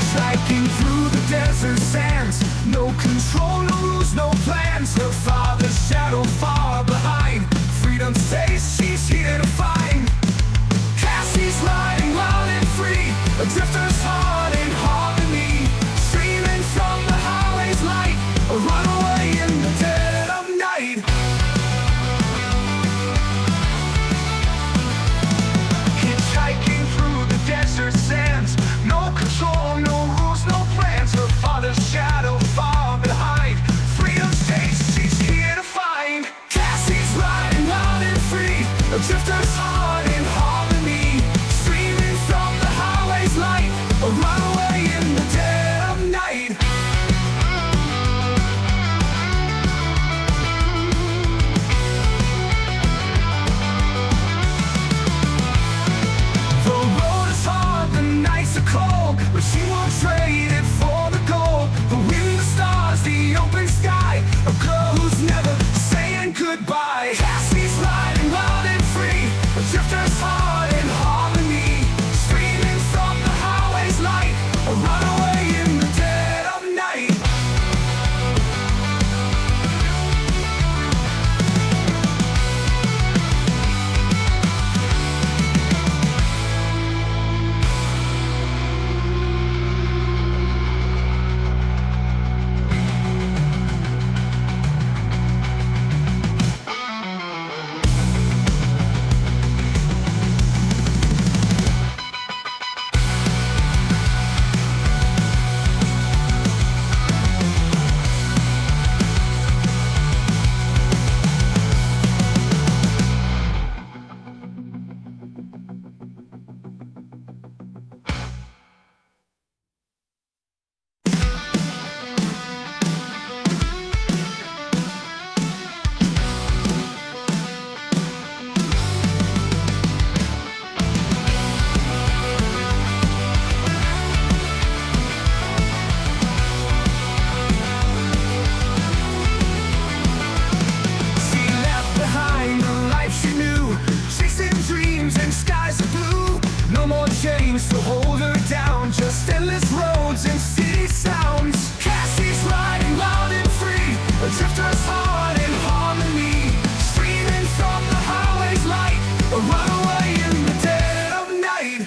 Hitchhiking through the desert sands, no control, no rules, no plans. Her father's shadow far behind, freedom's taste she's here to find. Cassie's riding wild and free, a drifter's heart in harmony, streaming from the highway's light, a runaway in the dead of night. Hitchhiking through the desert sands, no control, no rules, no plans. Her father's shadow far behind, freedom's taste she's here to find. Cassie's riding wild and free, a drifter's heart in harmony, streaming from the highway's light, a runaway in the dead of night. The road is hard, the nights are cold, but she won't trade it for the gold. The wind, the stars, the open sky, a girl who's never saying goodbye. Cassie's riding wild and free, a drifter's heart in harmony, streaming from the highway's light, a runaway in the dead of night. She left behind the life she knew, chasing dreams and skies of blue. No more chains to hold her down, just endless roads and city sounds. Cassie's riding loud and free, a drifter's heart in harmony, streaming from the highway's light, a runaway in the dead of night.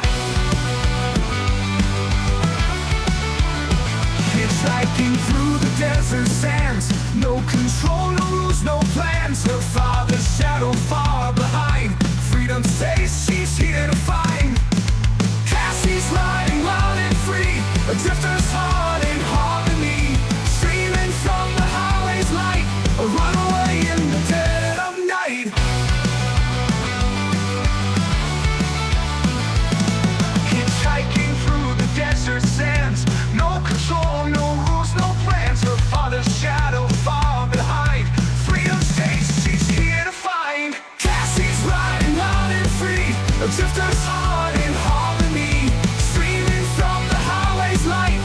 Hitchhiking through the desert sands, no control, no rules, no plans. Her father's shadow far behind, freedom's taste she's here to find. Cassie's riding wild and free, a drifter's heart in harmony, streaming from the highway's light, a runaway in the dead of night. Hitchhiking through the desert sands, no control, no rules, no plans. Her father's shadow far behind, freedom's taste she's here to find. Cassie's riding wild and free, a drifter's heart in harmony, streaming from the highway's light,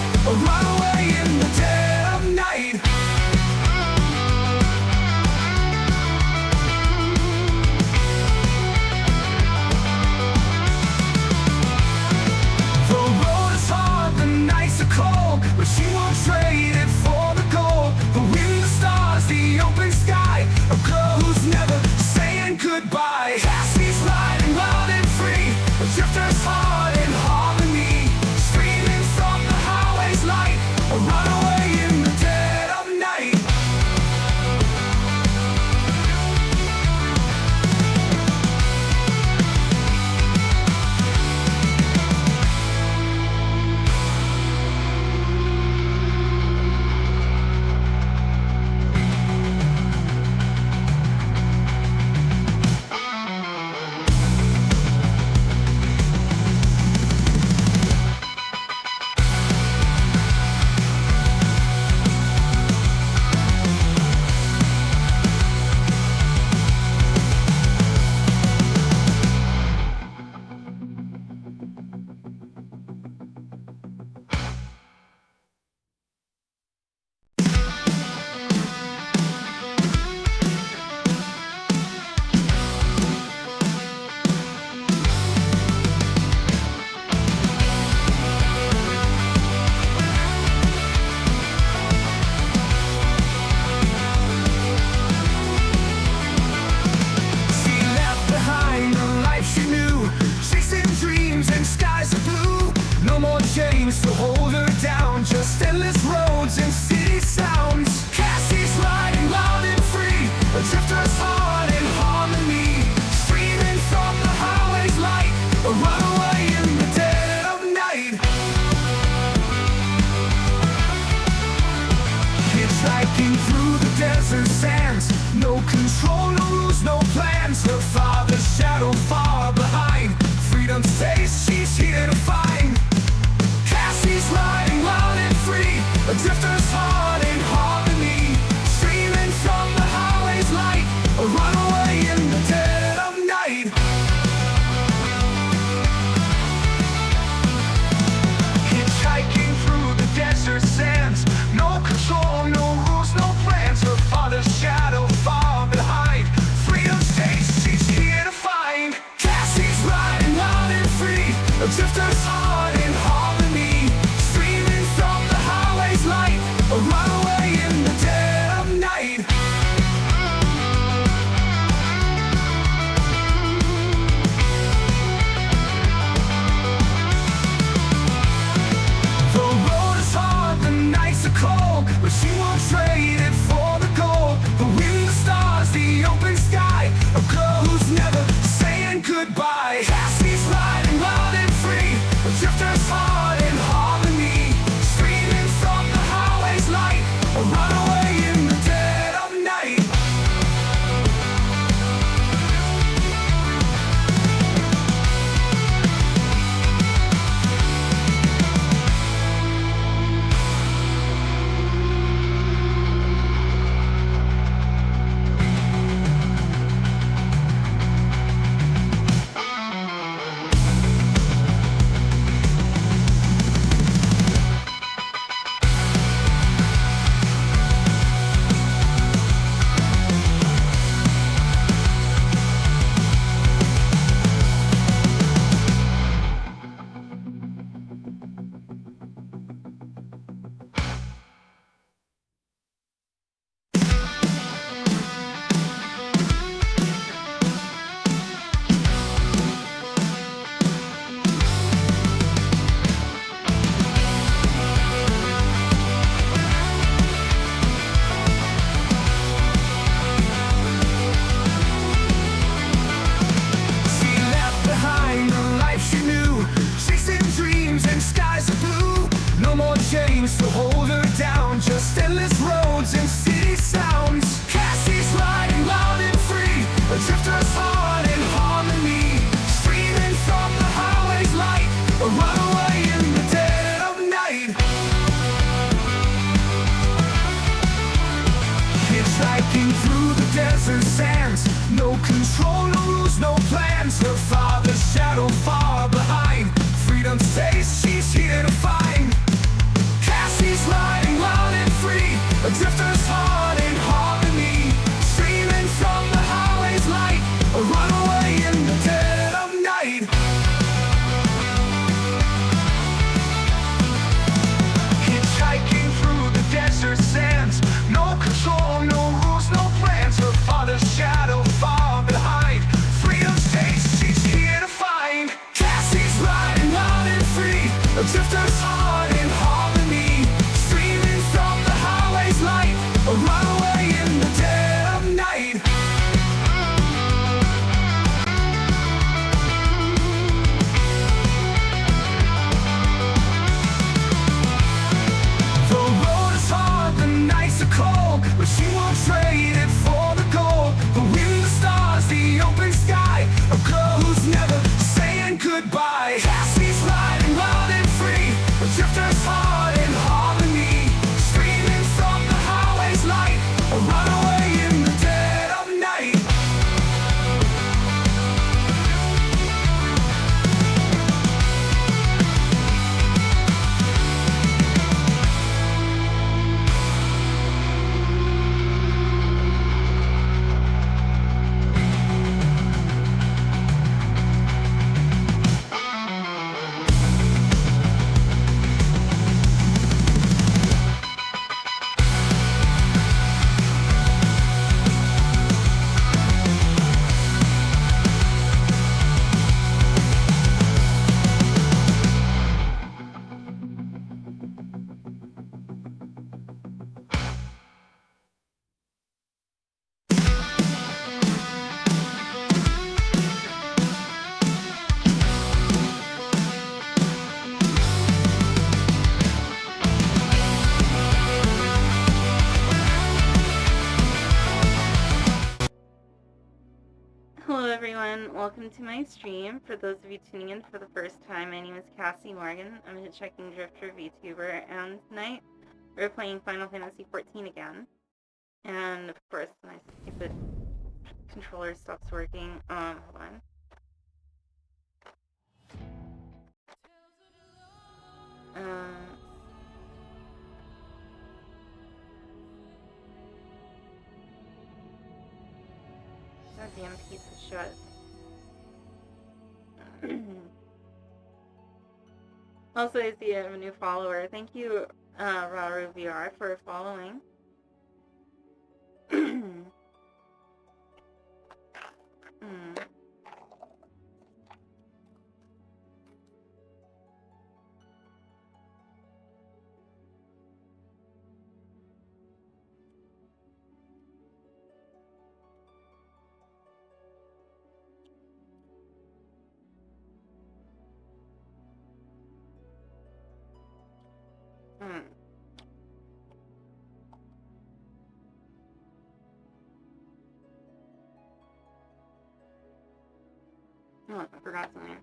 No more chains to hold her down, just endless roads and city sounds. Cassie's riding loud and free, a drifter's heart in harmony, streaming from the highway's light, a runaway in the dead of night. Hitchhiking through the desert sands, no control, no rules, no plans. Her father's shadow far behind, freedom's taste she's here to find. Cassie's riding loud and free, a drifter's heart in harmony, streaming from the highway's light, a runaway in the dead of night. Hitchhiking through the desert sands, no control, no rules, no plans. Her father's shadow far behind, freedom's taste she's here to find. Cassie's riding loud and free, a drifter's heart in harmony, streaming from the highway's light, a runaway in the dead of night. The road is hard, the nights are cold, but she won't trade it for the gold. The wind, the stars, the open sky, a girl who's never saying goodbye. Cassie's riding loud and free, a drifter's heart in harmony, streaming from the highway's light, a runaway in the dead of night. She left behind the life she knew, chasing dreams and skies of blue. No more chains to hold her down, just endless roads and city sounds. Cassie's riding loud and free, a drifter's heart in harmony, streaming from the highway's light, a runaway in the dead of night. Hitchhiking through the desert sands, no control, no rules, no plans. Her father's shadow far behind, freedom's taste she's here to find. Cassie's riding loud and free, a drifter's heart in harmony, streaming from the highway's light, a runaway in the dead of night. Hitchhiking through the desert sands, no control, no rules, no plans. Her father's shadow far behind, freedom's taste she's here to find. Cassie's riding loud and free, a drifter's heart in harmony, streaming from the highway's light, a runaway in the dead of night. The road is hard, the nights are cold, but she won't trade it for the gold. The wind, the stars, the open sky, a girl who's never saying goodbye. Cassie's riding loud and free, a drifter's heart in harmony, streaming from the highway's light, a runaway in the dead of night. everyone, welcome to my stream. For those of you tuning in for the first time, my name is Cassie Morgan. I'm a hitchhiking drifter VTuber, and tonight we're playing Final Fantasy XIV again. And of course, my stupid controller stops working. Hold on. Goddamn piece of shit. Also, I see I have a new follower. Thank you, Raru VR, for following. Oh, I forgot something.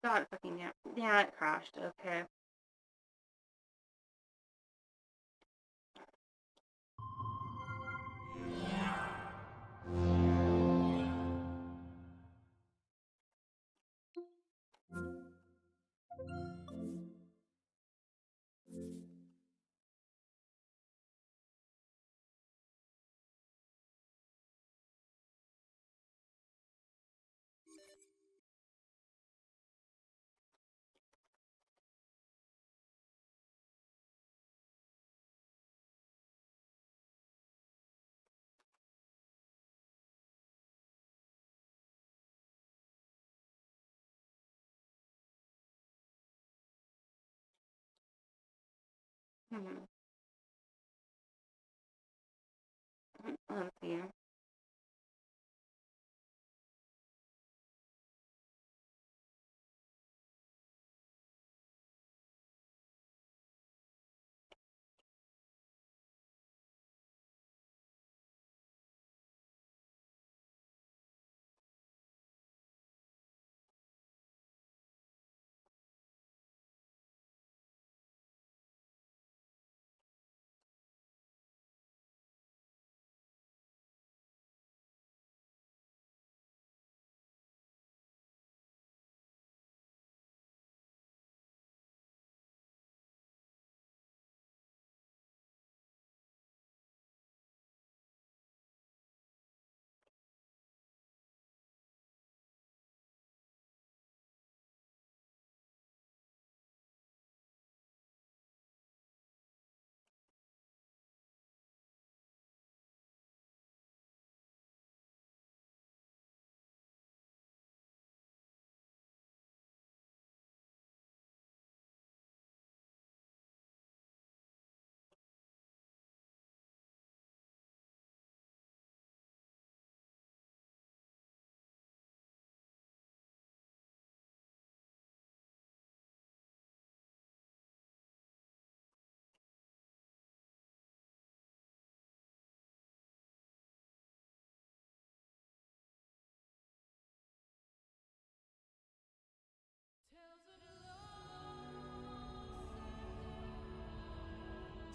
God fucking damn. Yeah, it crashed. Okay. Let's see.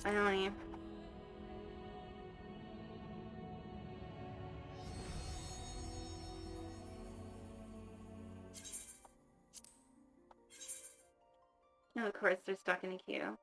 Finally. And of course, they're stuck in a queue.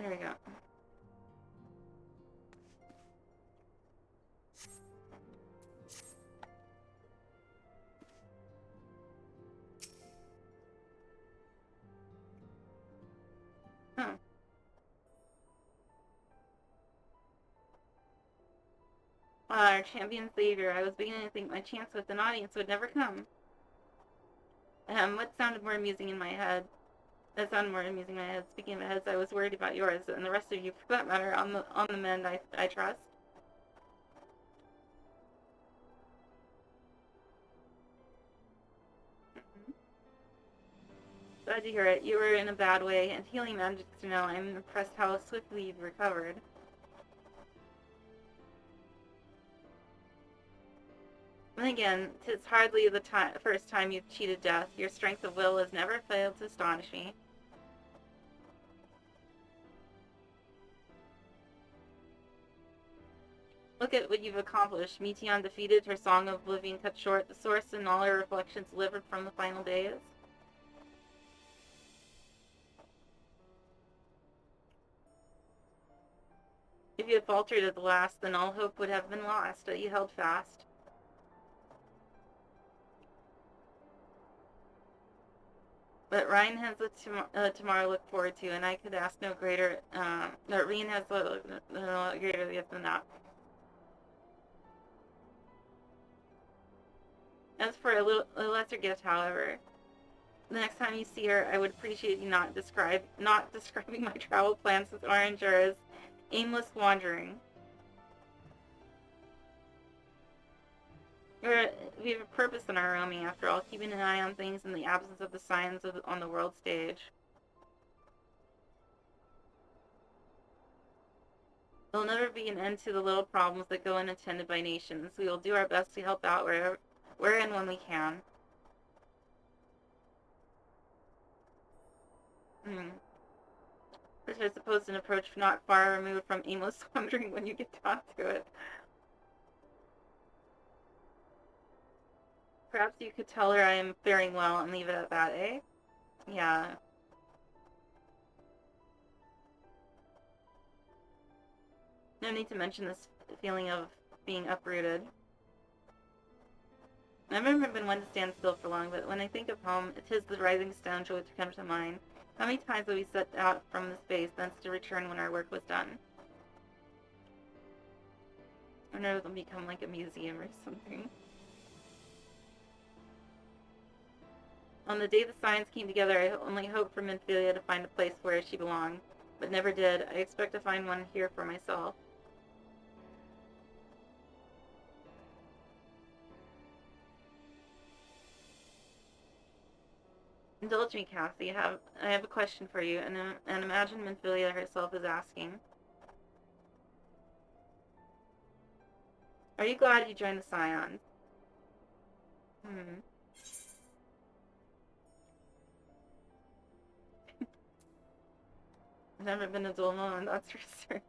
There we go. Huh. Our champion savior. I was beginning to think my chance with an audience would never come. What sounded more amusing in my head? That sounded more amusing in my head. Speaking of heads, I was worried about yours, and the rest of you, for that matter, on the men I trust. Glad to hear it. You were in a bad way, and healing magic to know. I'm impressed how swiftly you've recovered. And again, 'tis hardly the first time you've cheated death. Your strength of will has never failed to astonish me. Look at what you've accomplished. Meteon defeated, her song of oblivion cut short, the source and all her reflections delivered from the final days. If you had faltered at the last, then all hope would have been lost, but you held fast. But Ryan has a tomorrow to look forward to, and I could ask no greater, Ryan has no greater gift than that. As for a lesser gift, however, the next time you see her, I would appreciate you not describing my travel plans as orange or as aimless wandering. We have a purpose in our roaming, after all, keeping an eye on things in the absence of the signs on the world stage. There'll never be an end to the little problems that go unattended by nations. We will do our best to help out where and when we can. Which I suppose an approach not far removed from aimless wandering when you get down to it. Perhaps you could tell her I am faring well and leave it at that, eh? Yeah. No need to mention this feeling of being uprooted. I've never been one to stand still for long, but when I think of home, it is the rising stone which comes to mind. How many times have we set out from this base, thence to return when our work was done? I wonder if it'll become like a museum or something. On the day the signs came together, I only hoped for Minfilia to find a place where she belonged, but never did. I expect to find one here for myself. Indulge me, Cassie. I have a question for you, and imagine Minfilia herself is asking. Are you glad you joined the Scions? I've never been a dull moment, that's for certain.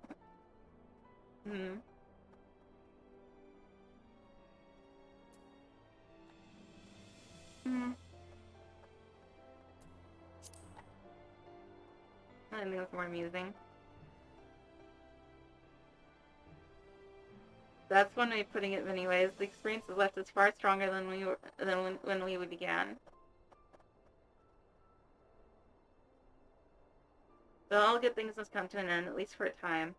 I think that's more amusing. That's one way of putting it many ways. The experience has left us far stronger than when we began. But all good things must come to an end, at least for a time.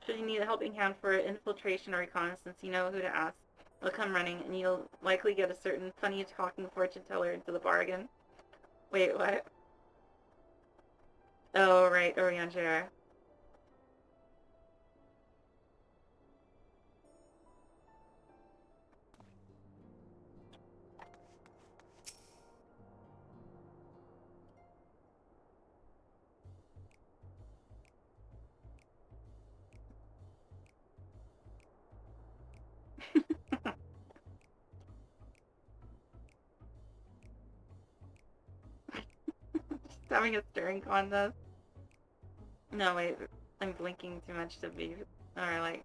Should you need a helping hand for infiltration or reconnaissance, you know who to ask. They'll come running, and you'll likely get a certain funny talking fortune teller into the bargain. Wait, what? Oh, right, Oriangere. Just having a staring contest. No, wait, I'm blinking too much to be, or like,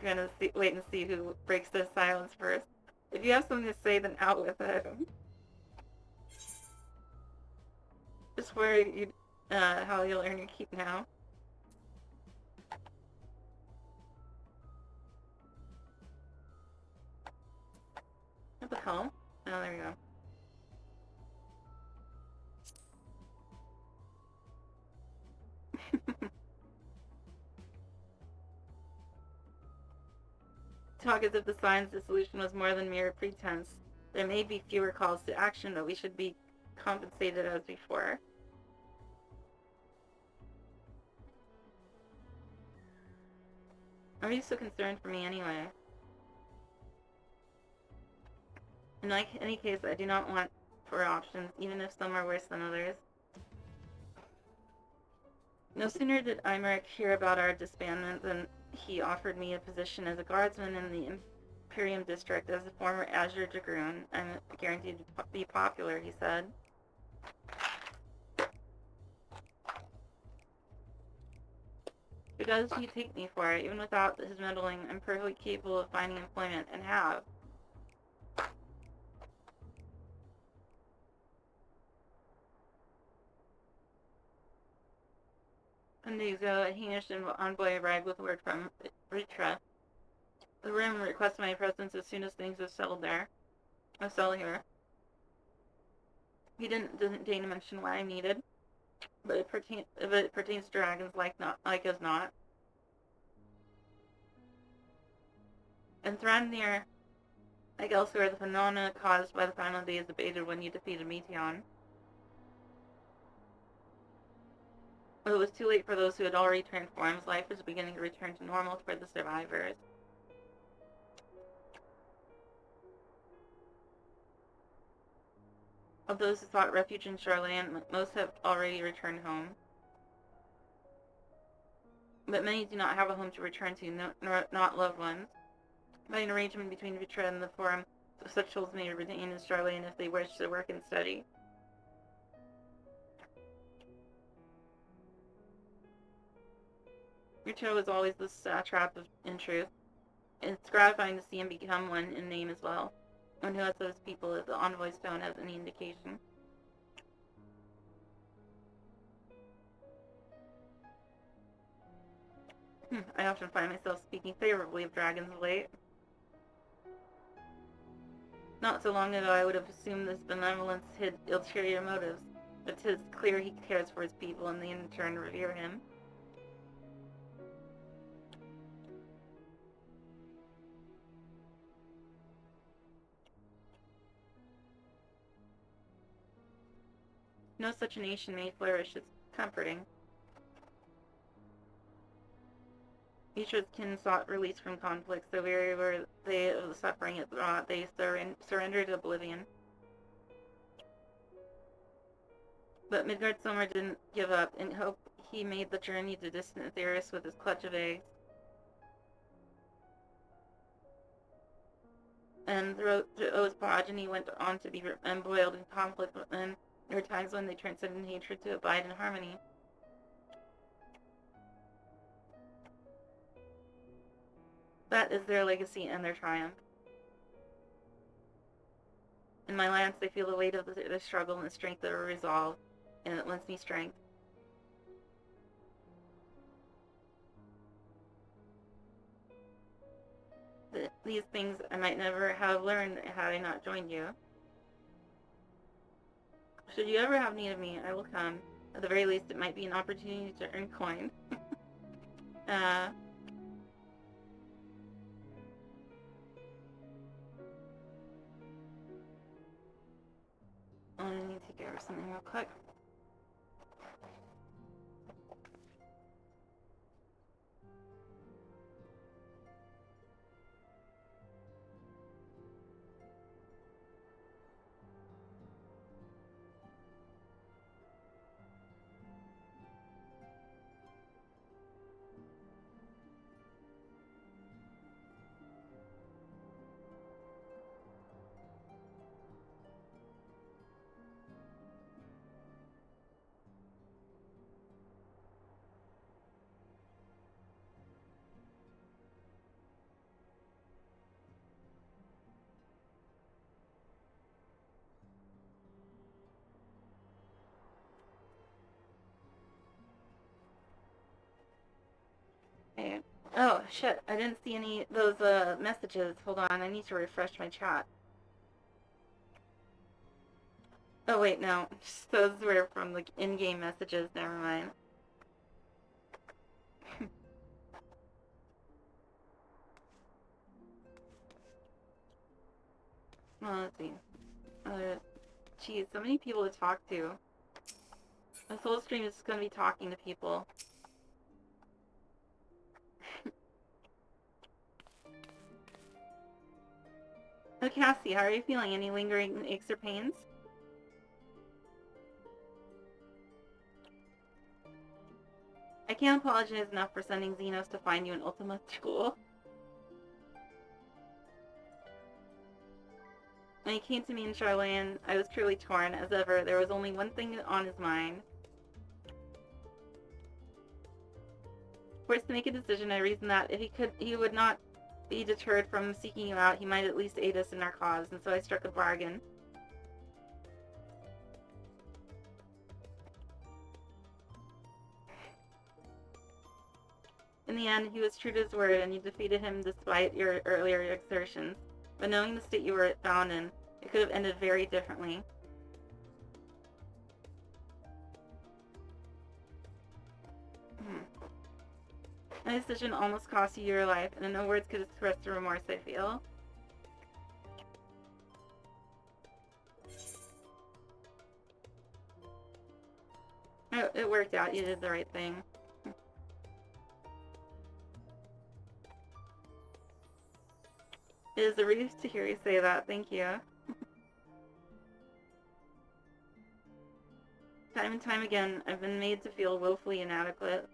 gonna wait and see who breaks the silence first. If you have something to say, then out with it. Just where you, how you'll earn your keep now. What the hell? Oh, there we go. Talk as if the signs the solution was more than mere pretense. There may be fewer calls to action, but we should be compensated as before. Are you so concerned for me anyway? In any case, I do not want for options, even if some are worse than others. No sooner did Imeric hear about our disbandment than he offered me a position as a guardsman in the Imperium District as a former Azure Dragoon. I'm guaranteed to be popular, he said. Who does he take me for? Even without his meddling, I'm perfectly capable of finding employment, and have. And days ago, a Hainish envoy arrived with word from Ritra. The room requested my presence as soon as things have settled there. I settled here. He didn't deign to mention why I'm needed, but if it pertains to dragons like as not. In Thrandir, like elsewhere, the phenomena caused by the final days abated when you defeated Meteon. But it was too late for those who had already turned forms. Life was beginning to return to normal for the survivors. Of those who sought refuge in Shoreland, most have already returned home. But many do not have a home to return to, not loved ones. By an arrangement between Vitra and the Forum, such souls may remain in Shoreland if they wish to work and study. Vitra was always the satrap in truth. It's gratifying to see him become one in name as well. One who has those people as the envoy stone has any indication. I often find myself speaking favorably of dragons of late. Not so long ago I would have assumed this benevolence hid ulterior motives, but 'tis clear he cares for his people and they in turn revere him. No such a nation may flourish, it's comforting. Each of his kin sought release from conflict, so weary were they of the suffering it brought, they surrendered to oblivion. But Midgard Sommer didn't give up. In hope, he made the journey to distant Theris with his clutch of eggs. And O's progeny went on to be embroiled in conflict, and there were times when they transcended hatred to abide in harmony. That is their legacy and their triumph. In my lance, they feel the weight of the struggle and the strength of a resolve, and it lends me strength. These things I might never have learned had I not joined you. Should you ever have need of me, I will come. At the very least, it might be an opportunity to earn coin. I need to take care of something real quick. Okay. Oh, shit. I didn't see any those messages. Hold on. I need to refresh my chat. Oh, wait, no. Those were from the in-game messages. Never mind. Well, let's see. Geez, so many people to talk to. This whole stream is just going to be talking to people. Oh, Cassie, how are you feeling? Any lingering aches or pains? I can't apologize enough for sending Xenos to find you in Ultima School. When he came to me in Charlotte, I was truly torn. As ever, there was only one thing on his mind. Forced to make a decision, I reasoned that if he would not be deterred from seeking you out, he might at least aid us in our cause, and so I struck a bargain. In the end, he was true to his word, and you defeated him despite your earlier exertions. But knowing the state you were found in, it could have ended very differently. My decision almost cost you your life, and no words could express the remorse I feel. Oh, it worked out. You did the right thing. It is a relief to hear you say that. Thank you. Time and time again, I've been made to feel woefully inadequate.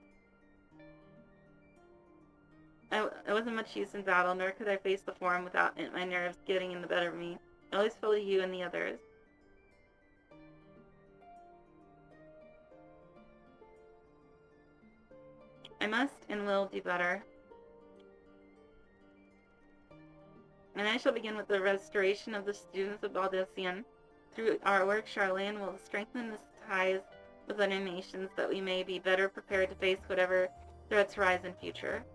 I wasn't much use in battle, nor could I face the forum without my nerves getting in the better of me. I always fell to you and the others. I must and will do better. And I shall begin with the restoration of the students of Baldessian. Through our work, Charlene will strengthen the ties with other nations that we may be better prepared to face whatever threats rise in future.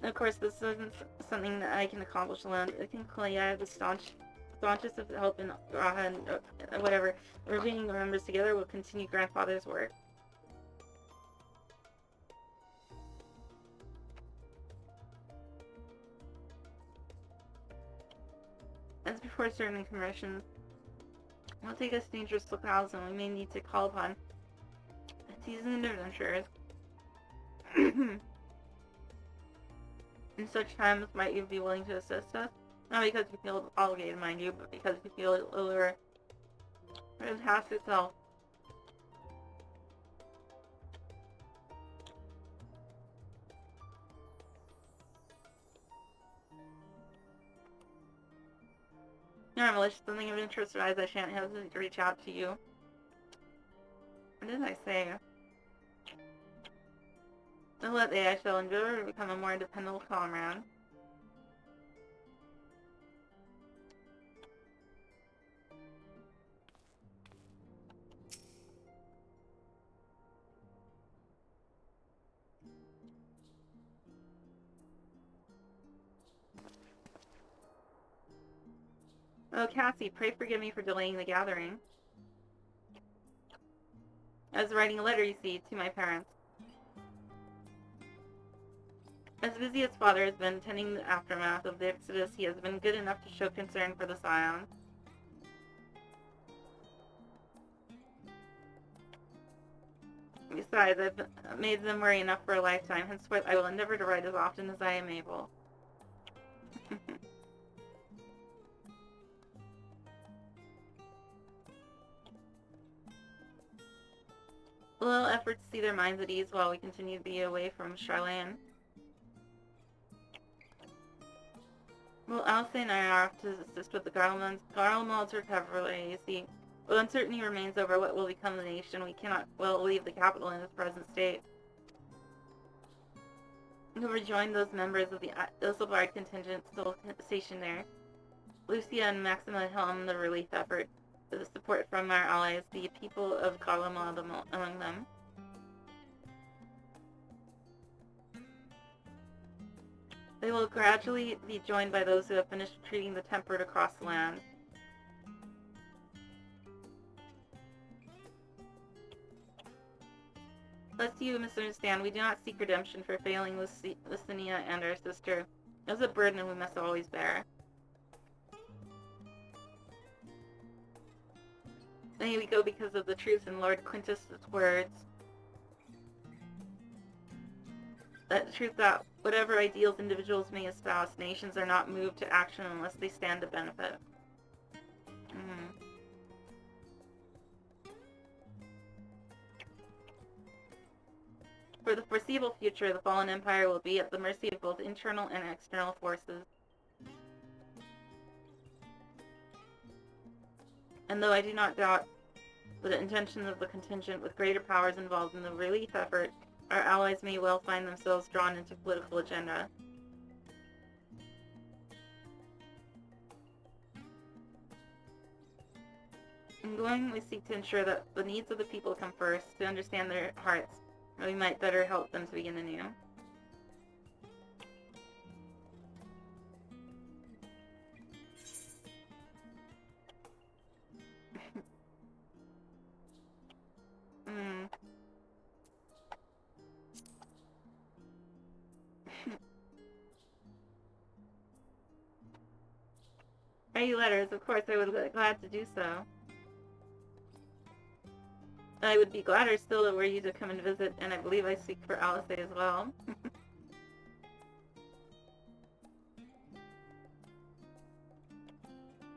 Of course, this isn't something that I can accomplish alone. I think Kalea, the staunchest of help in Graha and whatever, we're bringing the members together will continue grandfather's work. As before certain conversions, we'll take us to dangerous locales and we may need to call upon seasoned adventurers. In such times, might you be willing to assist us? Not because you feel obligated, mind you, but because you feel it will the task itself. Normally, if something of interest arises, I shan't hesitate to reach out to you. What did I say? So that day I shall endeavor to become a more dependable comrade. Oh, Cassie, pray forgive me for delaying the gathering. I was writing a letter, you see, to my parents. As busy as father has been tending the aftermath of the Exodus, he has been good enough to show concern for the Scions. Besides, I've made them worry enough for a lifetime. Henceforth, I will endeavor to write as often as I am able. A little effort to see their minds at ease while we continue to be away from Charlene. Well, Alce and I are off to assist with the Garlemald's recovery. You see, while uncertainty remains over what will become of the nation, we cannot well leave the capital in its present state. We'll rejoin those members of the Ilsebard contingent still stationed there. Lucia and Maxima helm the relief effort. the support from our allies, the people of Galamad among them. They will gradually be joined by those who have finished treating the tempered across the land. Lest you misunderstand, we do not seek redemption for failing Licinia and our sister. It was a burden we must always bear. May we go because of the truth in Lord Quintus' words. That truth that whatever ideals individuals may espouse, nations are not moved to action unless they stand to benefit. For the foreseeable future, the fallen empire will be at the mercy of both internal and external forces. And though I do not doubt the intentions of the contingent with greater powers involved in the relief effort, our allies may well find themselves drawn into political agenda. In going, we seek to ensure that the needs of the people come first, to understand their hearts, and we might better help them to begin anew. Write you letters, of course I would be glad to do so. I would be gladder still were you to come and visit, and I believe I speak for Alice as well.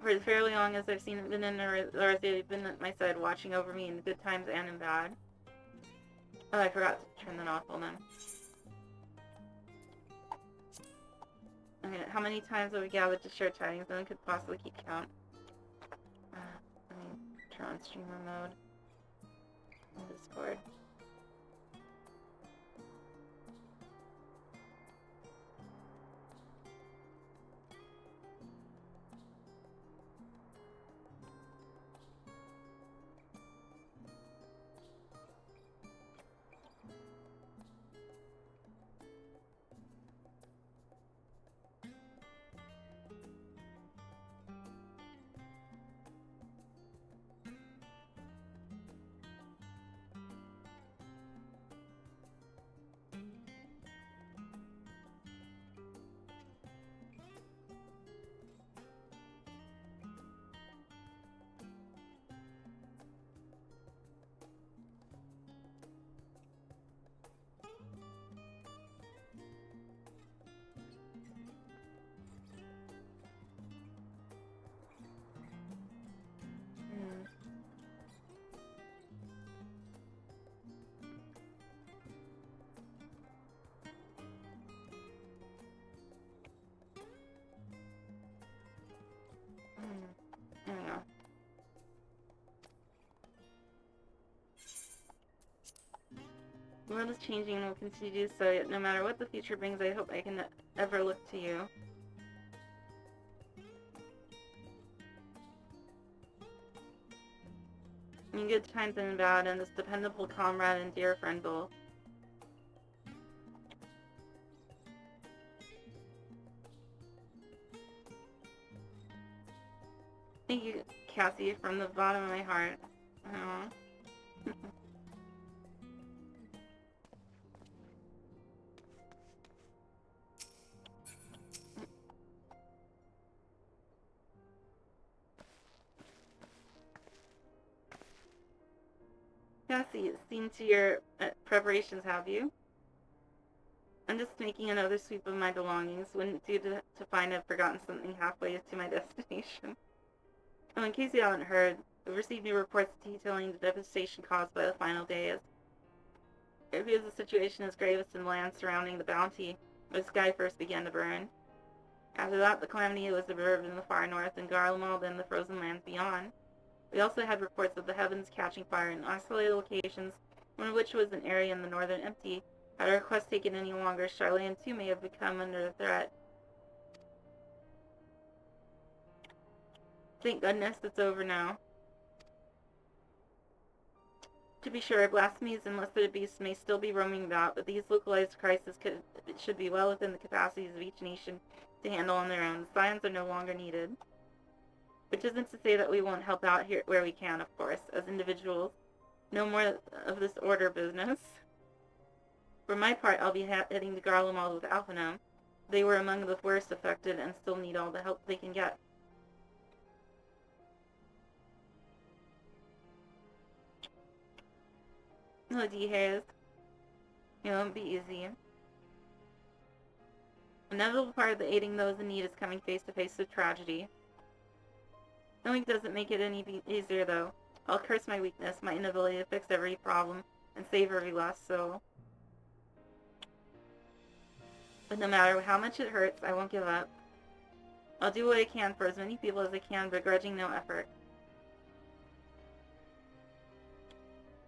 For as fairly long as I've seen been in or they've been at my side watching over me in good times and in bad. Oh, I forgot to turn that off, hold on. Okay, how many times have we gathered to share tidings? No one could possibly keep count. Let me turn on streamer mode. On Discord. I don't know. The world is changing and will continue to do so, yet no matter what the future brings, I hope I can ever look to you. In good times and in bad, and this dependable comrade and dear friend both. Thank you, Cassie, from the bottom of my heart. Aww. Cassie, seen to your preparations, have you? I'm just making another sweep of my belongings. Wouldn't do to find I've forgotten something halfway to my destination. Oh, in case you haven't heard, we've received new reports detailing the devastation caused by the final days. It appears the situation is gravest in the land surrounding the Bounty, where the sky first began to burn. After that, the calamity was observed in the far north and Garlemald and the frozen lands beyond. We also had reports of the heavens catching fire in isolated locations, one of which was an area in the northern empty. Had our quest taken any longer, Charlene too may have become under threat. Thank goodness it's over now. To be sure, blasphemies and lesser beasts may still be roaming about, but these localized crises should be well within the capacities of each nation to handle on their own. Scions are no longer needed. Which isn't to say that we won't help out here where we can, of course, as individuals. No more of this order business. For my part, I'll be heading to Garlemald with Alphino. They were among the worst affected and still need all the help they can get. No, D-Haze. It won't be easy. Inevitable part of the aiding those in need is coming face to face with tragedy. Knowing doesn't make it any easier, though. I'll curse my weakness, my inability to fix every problem, and save every lost soul. But no matter how much it hurts, I won't give up. I'll do what I can for as many people as I can, begrudging no effort.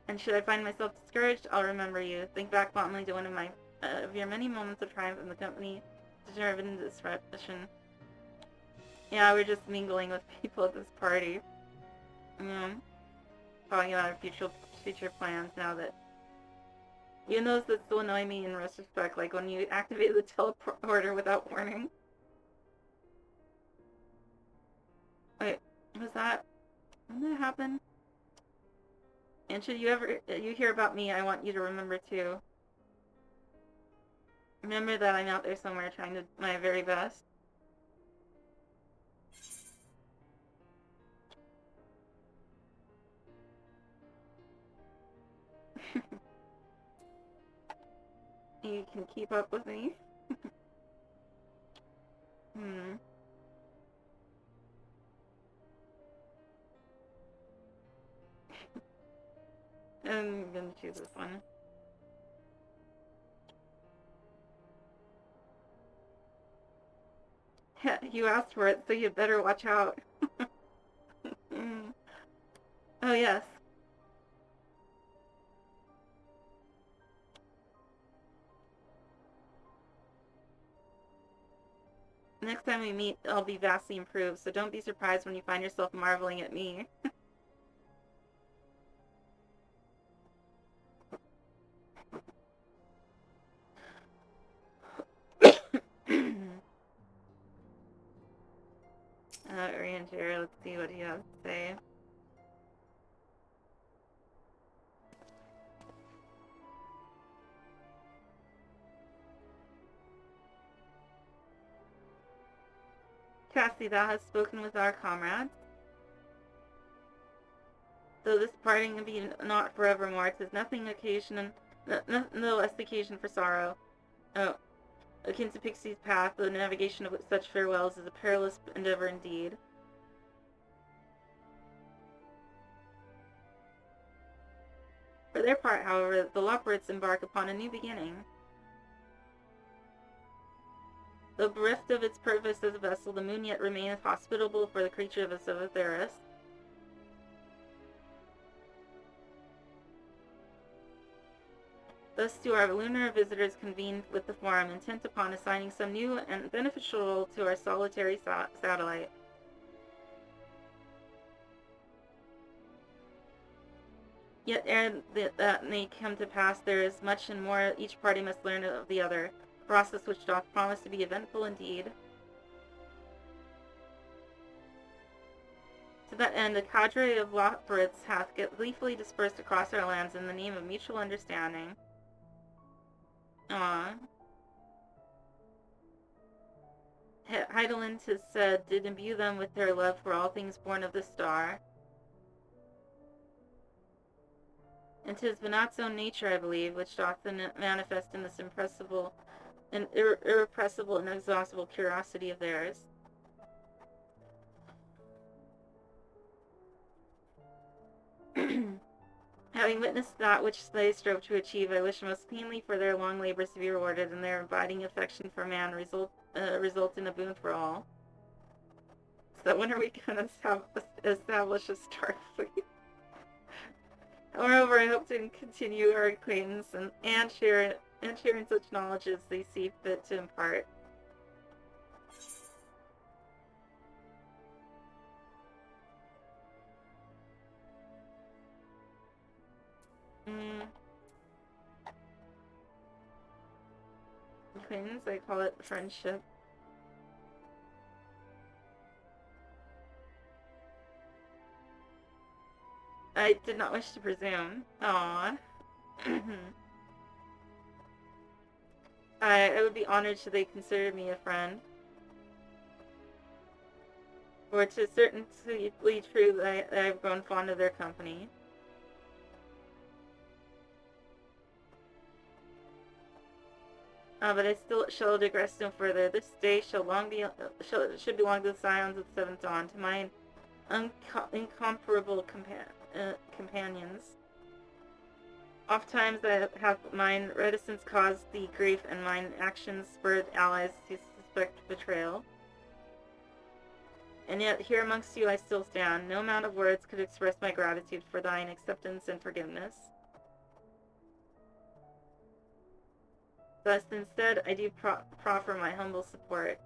And should I find myself discouraged, I'll remember you. Think back fondly to one of your many moments of triumph in the company, determined discretion. Yeah, we're just mingling with people at this party. Talking about our future plans now that... Even those that still annoy me in retrospect, like when you activate the teleporter without warning. Wait, was that... When did that happen? And should you hear about me, I want you to remember too. Remember that I'm out there somewhere trying to my very best. You can keep up with me. I'm gonna choose this one. You asked for it, so you better watch out. Oh, yes. Next time we meet, I'll be vastly improved, so don't be surprised when you find yourself marveling at me. Ranger, let's see what he has to say. Cassie, thou hast spoken with our comrades. Though this parting be not forevermore, 'tis nothing occasion, no less occasion for sorrow. Oh, akin to Pixie's path, the navigation of such farewells is a perilous endeavor indeed. For their part, however, the Lockwarts embark upon a new beginning. Though bereft of its purpose as a vessel, the moon yet remaineth hospitable for the creature of Etheris. Thus do our lunar visitors convene with the forum, intent upon assigning some new and beneficial role to our solitary satellite. Yet ere that may come to pass, there is much and more each party must learn of the other, a process which doth promise to be eventful indeed. To that end, a cadre of Lothbrits hath gleefully dispersed across our lands in the name of mutual understanding. Heidelin, 'tis said, did imbue them with their love for all things born of the star. And 'tis Banat's own nature, I believe, which doth manifest in this irrepressible and inexhaustible curiosity of theirs. Having witnessed that which they strove to achieve, I wish most keenly for their long labors to be rewarded, and their abiding affection for man result in a boon for all. So when are we going to establish a star fleet? Moreover, I hope to continue our acquaintance and share in such knowledge as they see fit to impart. acquaintance, I call it friendship. I did not wish to presume. Aww. I would be honored should they consider me a friend. Or to certainly true that I've grown fond of their company. But I still shall digress no further. This day should belong to the scions of the seventh dawn, to my incomparable companions. Ofttimes I have mine reticence caused thee grief, and mine actions spurred allies to suspect betrayal. And yet here amongst you I still stand. No amount of words could express my gratitude for thine acceptance and forgiveness. Thus, instead, I do proffer my humble support.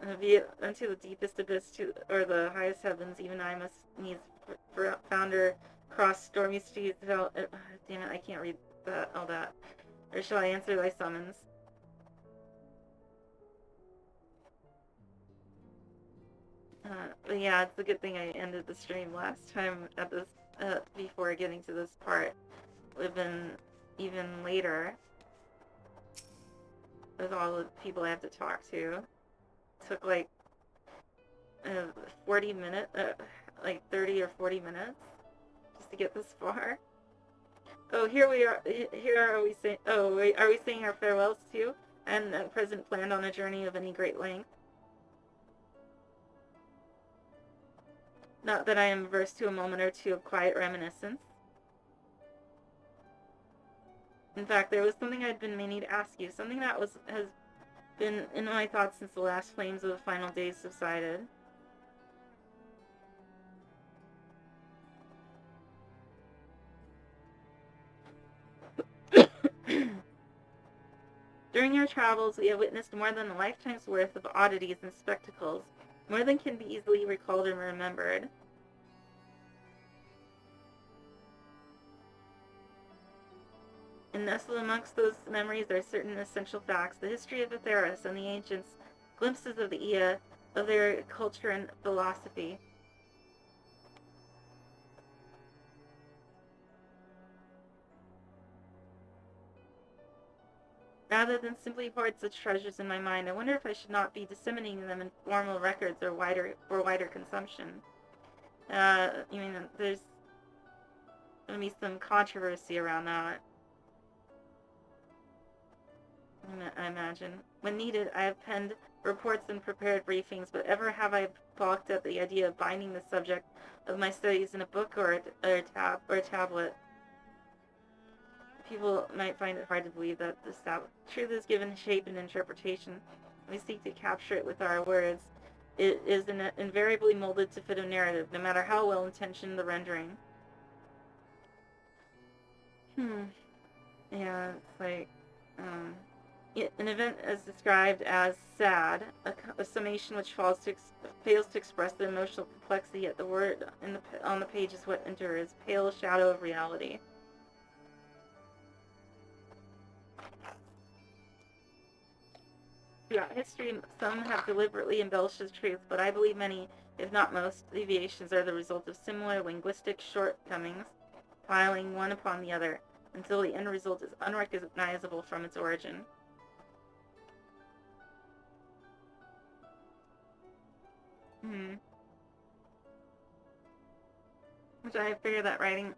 Unto the deepest abyss, or the highest heavens, even I must needs founder cross stormy seas. Damn it, I can't read all that. Or shall I answer thy summons? But yeah, it's a good thing I ended the stream last time at this, before getting to this part. It would have been even later. With all the people I have to talk to. It took like 40 minutes, like 30 or 40 minutes just to get this far. Oh, here we are. Here are we saying, are we saying our farewells too? And at present planned on a journey of any great length. Not that I am averse to a moment or two of quiet reminiscence. In fact, there was something I'd been meaning to ask you, something that has been in my thoughts since the last flames of the final days subsided. During our travels, we have witnessed more than a lifetime's worth of oddities and spectacles, more than can be easily recalled and remembered. And nestled amongst those memories are certain essential facts, the history of Atheros and the ancients, glimpses of the Ea, of their culture and philosophy. Rather than simply hoard such treasures in my mind, I wonder if I should not be disseminating them in formal records or wider consumption. There's going to be some controversy around that. I imagine. When needed, I have penned reports and prepared briefings, but ever have I balked at the idea of binding the subject of my studies in a book or a tablet. People might find it hard to believe that this truth is given shape and interpretation. We seek to capture it with our words. It is invariably molded to fit a narrative, no matter how well-intentioned the rendering. Yeah, it's like, an event as described as sad, a summation which fails to express the emotional complexity, yet the word on the page is what endures, pale shadow of reality. Throughout history, some have deliberately embellished the truth, but I believe many, if not most, deviations are the result of similar linguistic shortcomings, piling one upon the other, until the end result is unrecognizable from its origin. Which I figure that writing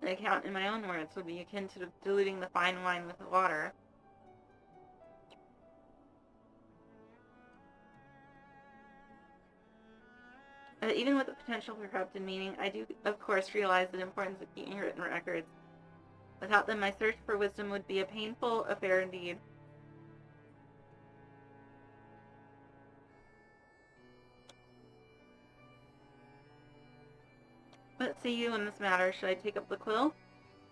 an account in my own words would be akin to diluting the fine wine with the water. Even with the potential for corrupted meaning, I do, of course, realize the importance of keeping written records. Without them, my search for wisdom would be a painful affair indeed. But say you in this matter, should I take up the quill?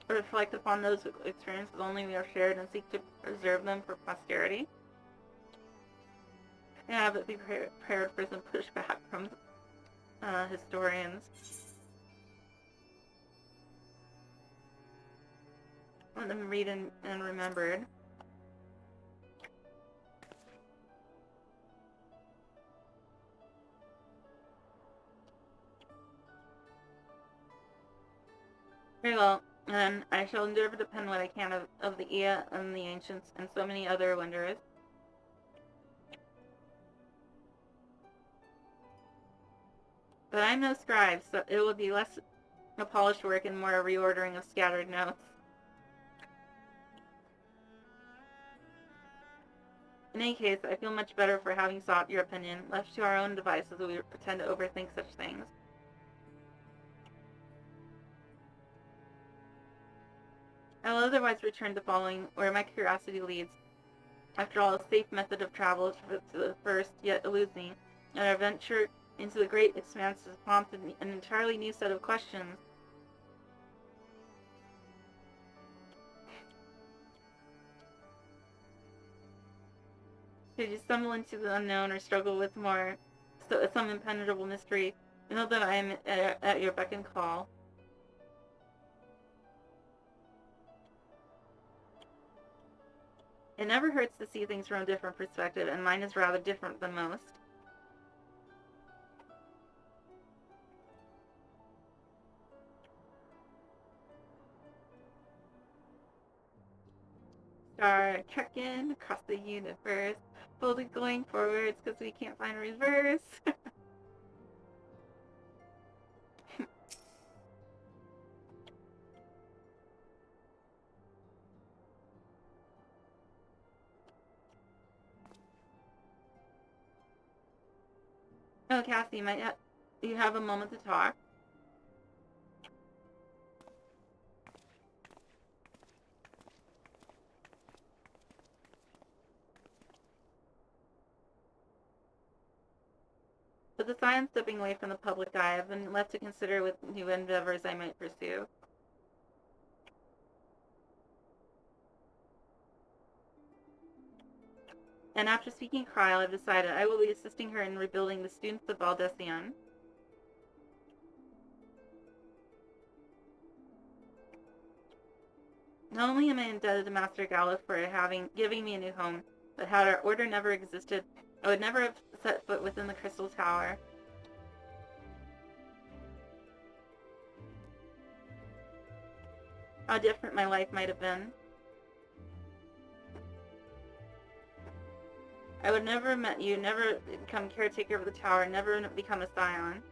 Or reflect upon those experiences only we have shared and seek to preserve them for posterity? Yeah, but be prepared for some pushback from historians. Want them read and remembered. Very well, and I shall endeavor to pen what I can of the Ea and the ancients and so many other wonders. But I'm no scribe, so it will be less a polished work and more a reordering of scattered notes. In any case, I feel much better for having sought your opinion. Left to our own devices, we tend to overthink such things. I will otherwise return to following where my curiosity leads. After all, a safe method of travel to the first yet eludes me, and our venture into the great expanse has prompted an entirely new set of questions. Should you stumble into the unknown or struggle with some impenetrable mystery, know that I am at your beck and call. It never hurts to see things from a different perspective, and mine is rather different than most. Star trekking across the universe, boldly going forwards because we can't find reverse. Oh, Cassie, might you have a moment to talk? But besides stepping away from the public eye, I've been left to consider what new endeavors I might pursue. And after speaking to Kyle, I've decided I will be assisting her in rebuilding the students of Valdecian. Not only am I indebted to Master Gallo for giving me a new home, but had our order never existed, I would never have set foot within the Crystal Tower. How different my life might have been. I would never have met you, never become caretaker of the tower, never become a scion.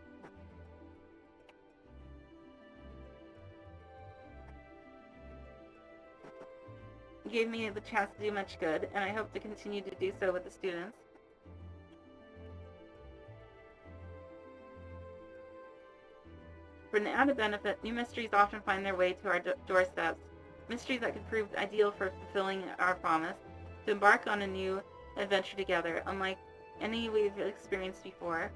You gave me the chance to do much good, and I hope to continue to do so with the students. For an added benefit, new mysteries often find their way to our doorsteps. Mysteries that could prove ideal for fulfilling our promise to embark on a new adventure together, unlike any we've experienced before.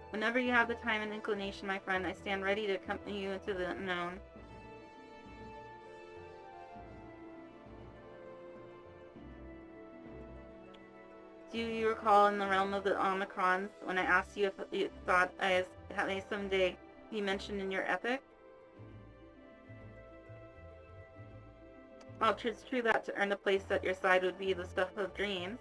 Whenever you have the time and inclination, my friend, I stand ready to accompany you into the unknown. Do you recall in the realm of the Omicrons when I asked you if you thought I may someday be mentioned in your epic? Well, it's true that to earn a place at your side would be the stuff of dreams.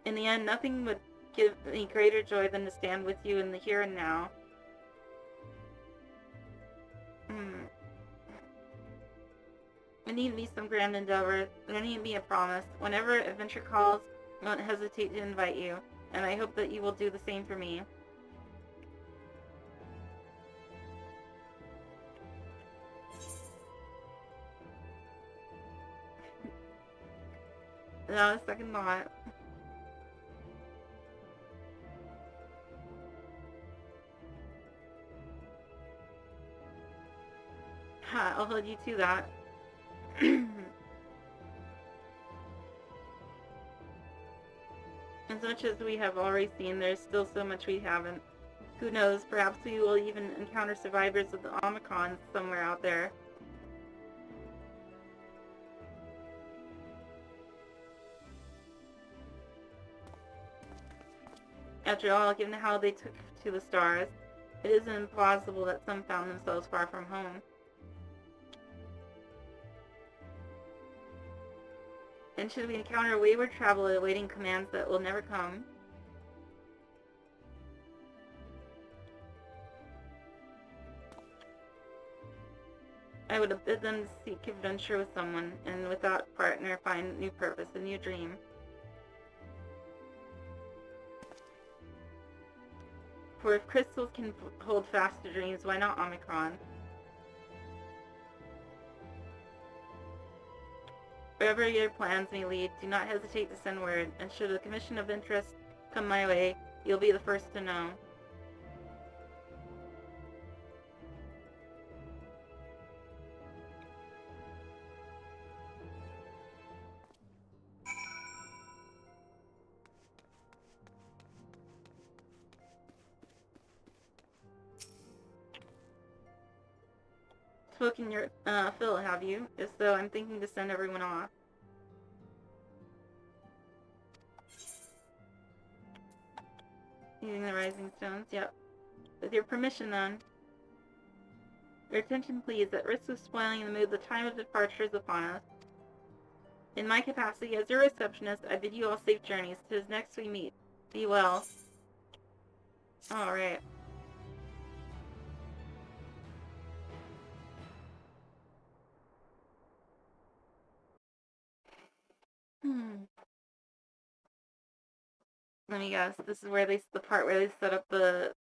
In the end, nothing would give me greater joy than to stand with you in the here and now. It need be some grand endeavor. There need be a promise. Whenever adventure calls, I won't hesitate to invite you, and I hope that you will do the same for me. Without a second thought. Ha, I'll hold you to that. As much as we have already seen, there's still so much we haven't. Who knows, perhaps we will even encounter survivors of the Omicrons somewhere out there. After all, given how they took to the stars, it isn't implausible that some found themselves far from home. And should we encounter a wayward traveler awaiting commands that will never come, I would bid them seek adventure with someone, and with that partner find new purpose, a new dream. For if crystals can hold fast to dreams, why not Omicron? Wherever your plans may lead, do not hesitate to send word, and should a commission of interest come my way, you'll be the first to know. Spoken your fill, have you? If so, I'm thinking to send everyone off. Using the rising stones, yep. With your permission, then. Your attention, please. At risk of spoiling the mood, the time of departure is upon us. In my capacity as your receptionist, I bid you all safe journeys. 'Tis next we meet. Be well. Alright. Let me guess. This is where the part where they set up the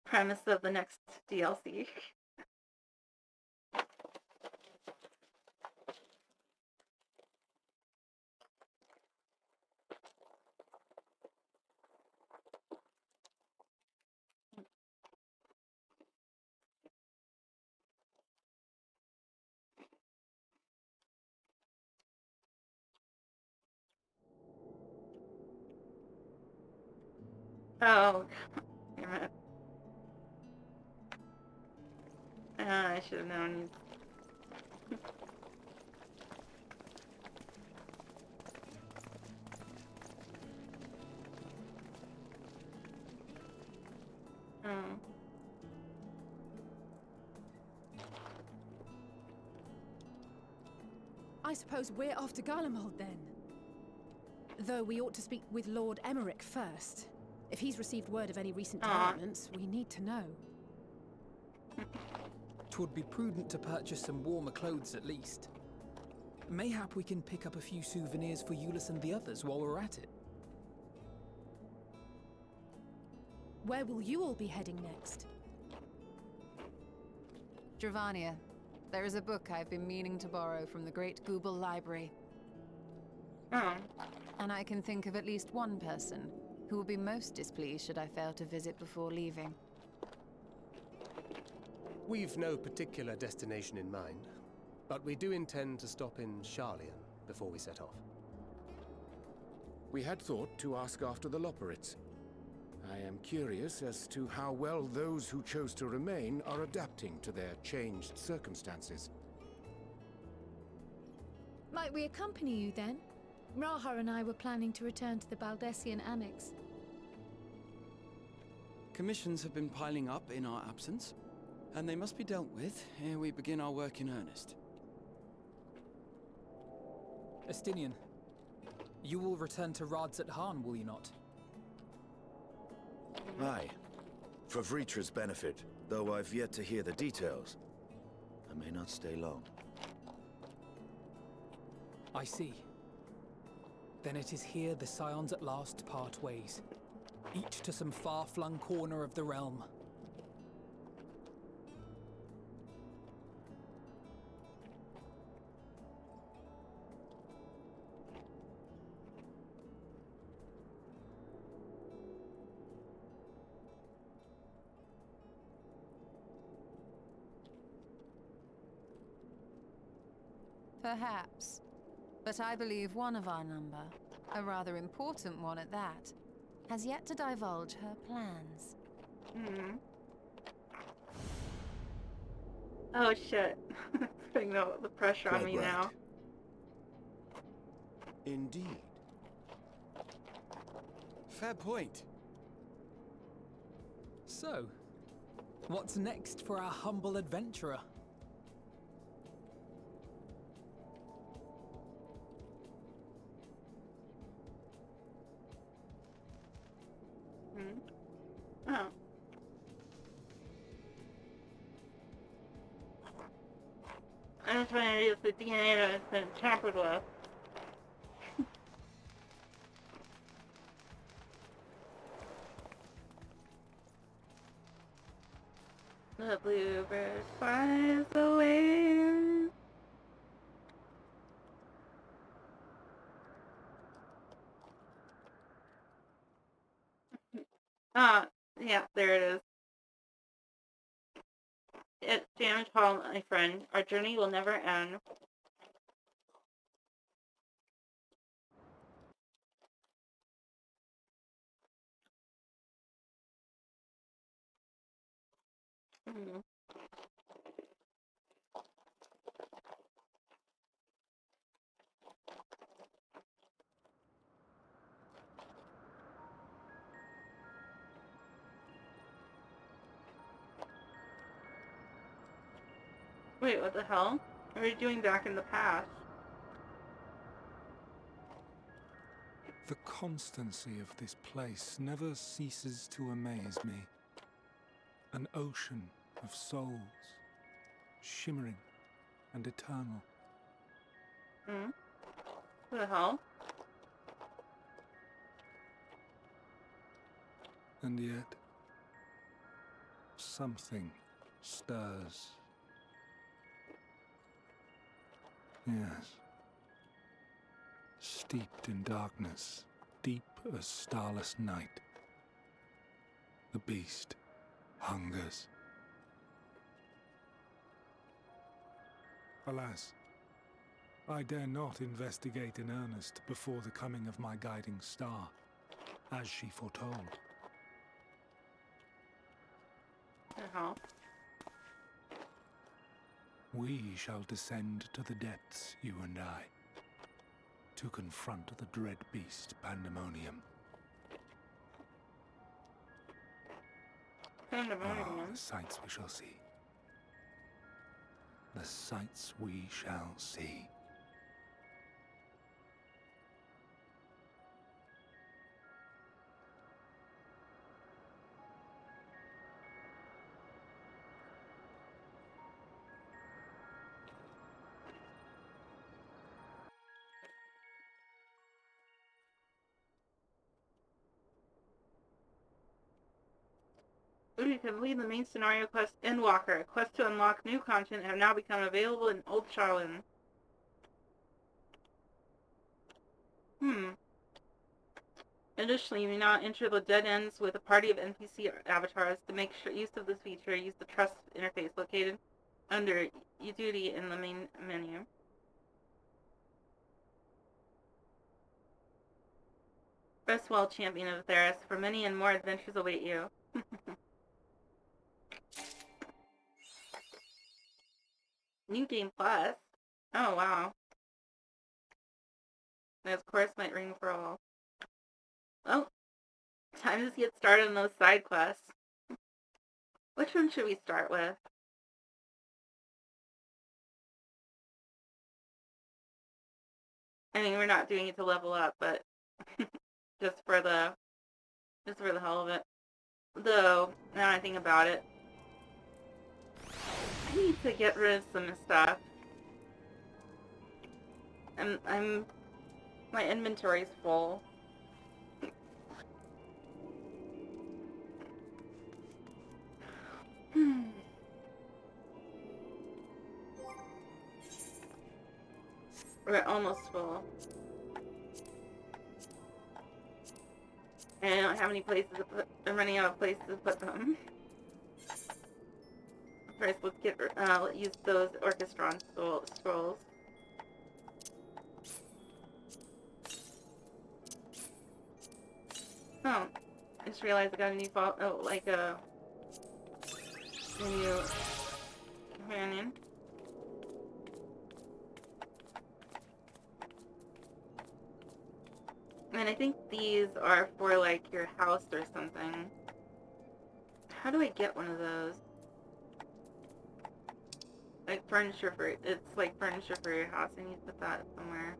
premise of the next DLC. Oh, damn it. I should have known. Oh. I suppose we're off to Garlemald then. Though we ought to speak with Lord Emmerich first. If he's received word of any recent developments, we need to know. 'Twould be prudent to purchase some warmer clothes at least. Mayhap we can pick up a few souvenirs for Euless and the others while we're at it. Where will you all be heading next? Dravania. There is a book I've been meaning to borrow from the Great Google Library. Oh. And I can think of at least one person who will be most displeased should I fail to visit before leaving. We've no particular destination in mind, but we do intend to stop in Sharlayan before we set off. We had thought to ask after the Loporrits. I am curious as to how well those who chose to remain are adapting to their changed circumstances. Might we accompany you then? Raha and I were planning to return to the Baldessian Annex. Commissions have been piling up in our absence, and they must be dealt with ere we begin our work in earnest. Estinian, you will return to Radzat Han, will you not? Aye. For Vritra's benefit, though I've yet to hear the details. I may not stay long. I see. Then it is here the Scions at last part ways, each to some far-flung corner of the realm. Perhaps. But I believe one of our number, a rather important one at that, has yet to divulge her plans. Oh shit. Putting the pressure on me now. fair point. So, what's next for our humble adventurer? Oh. I just want to use the DNA that's been tampered with. The bluebird flies away. Ah, yeah, there it is. It's damage hall, my friend. Our journey will never end. Hmm. Wait, what the hell? What are you doing back in the past? The constancy of this place never ceases to amaze me. An ocean of souls, shimmering and eternal. Hmm? What the hell? And yet, something stirs. Yes. Steeped in darkness, deep as starless night. The beast hungers. Alas, I dare not investigate in earnest before the coming of my guiding star, as she foretold. What the hell? We shall descend to the depths, you and I, to confront the dread beast Pandemonium. Pandemonium? The sights we shall see. The sights we shall see. You can lead the main scenario quest Endwalker. Quests to unlock new content have now become available in Old Charlin. Additionally, you may now enter the dead ends with a party of NPC avatars. To make use of this feature, use the Trust interface located under duty in the main menu. Rest well, champion of Theris, for many and more adventures await you. New Game Plus? Oh, wow. This course might ring for all. Well, time to get started on those side quests. Which one should we start with? I mean, we're not doing it to level up, but just for the hell of it. Though, now I think about it, I need to get rid of some stuff. My inventory's full. We're almost full. And I don't have any places to put. I'm running out of places to put them. First, let's use those Orchestron scrolls. Oh, I just realized I got a new a new companion. And I think these are for, like, your house or something. How do I get one of those? Like, furniture for... It's like furniture for your house. I need to put that somewhere.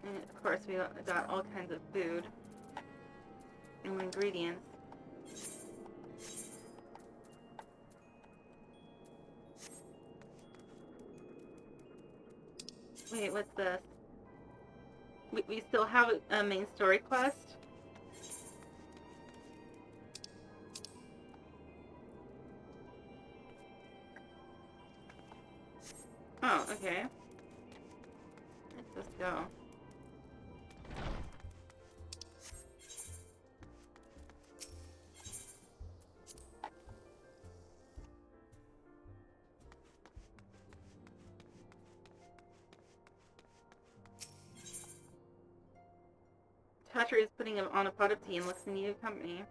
And of course, we got all kinds of food and ingredients. Wait, what's this? We still have a main story quest? Oh, okay. Let's just go. Thatcher is putting him on a pot of tea and listening to you company.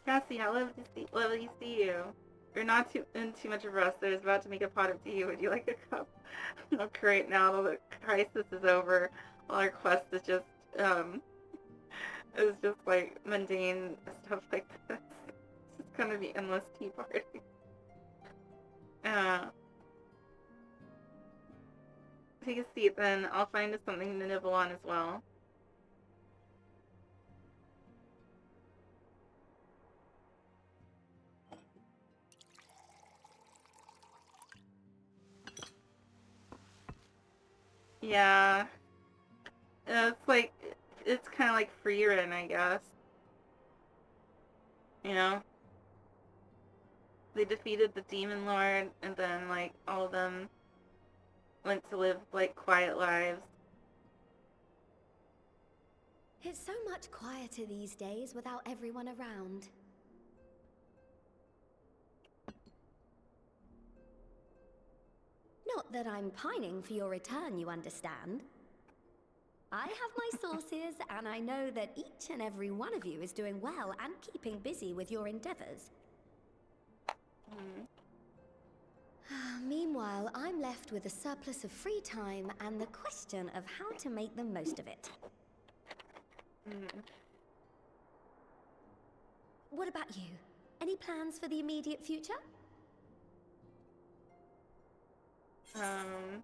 Cassie, how lovely to see you. You're not in too much of a rush. I was about to make a pot of tea. Would you like a cup? Oh, great. Now that the crisis is over, all our quest is just like mundane stuff like this. It's gonna be endless tea party. Take a seat, then I'll find us something to nibble on as well. Yeah. It's kind of like Freerin, I guess. You know? They defeated the Demon Lord, and then, like, all of them went to live, like, quiet lives. It's so much quieter these days without everyone around. Not that I'm pining for your return, you understand. I have my sources, and I know that each and every one of you is doing well and keeping busy with your endeavors. Meanwhile, I'm left with a surplus of free time and the question of how to make the most of it. What about you? Any plans for the immediate future? I'm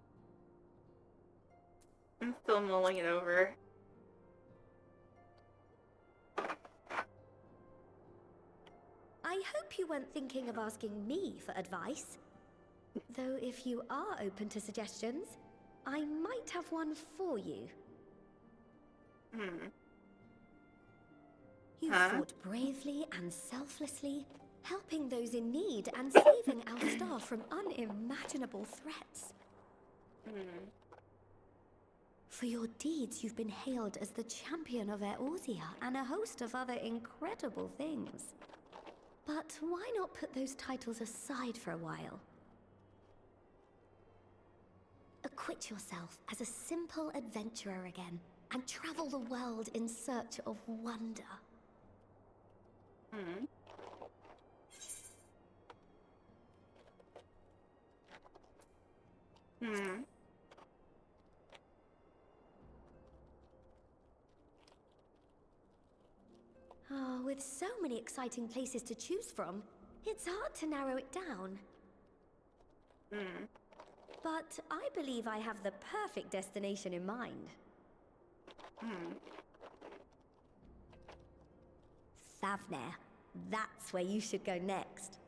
still mulling it over. I hope you weren't thinking of asking me for advice. Though if you are open to suggestions, I might have one for you. You fought bravely and selflessly, helping those in need and saving our star from unimaginable threats. For your deeds, you've been hailed as the champion of Eorzea and a host of other incredible things. But why not put those titles aside for a while? Acquit yourself as a simple adventurer again, and travel the world in search of wonder. Oh, with so many exciting places to choose from, it's hard to narrow it down. But I believe I have the perfect destination in mind. Thavnair. That's where you should go next.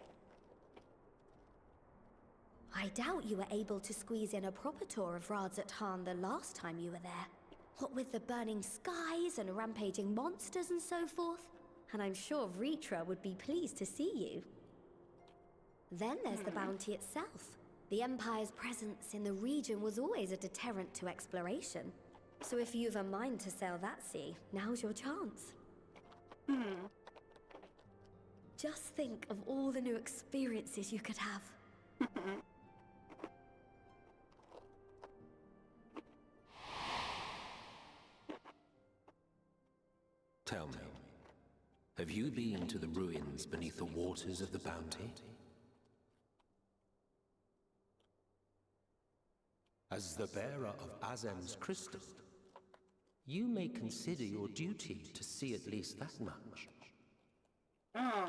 I doubt you were able to squeeze in a proper tour of Radzat the last time you were there. What with the burning skies and rampaging monsters and so forth. And I'm sure Vritra would be pleased to see you. Then there's the bounty itself. The Empire's presence in the region was always a deterrent to exploration. So if you've a mind to sail that sea, now's your chance. Just think of all the new experiences you could have. Tell me, have you been to the ruins beneath the waters of the Bounty? As the bearer of Azem's crystal, you may consider your duty to see at least that much. Oh.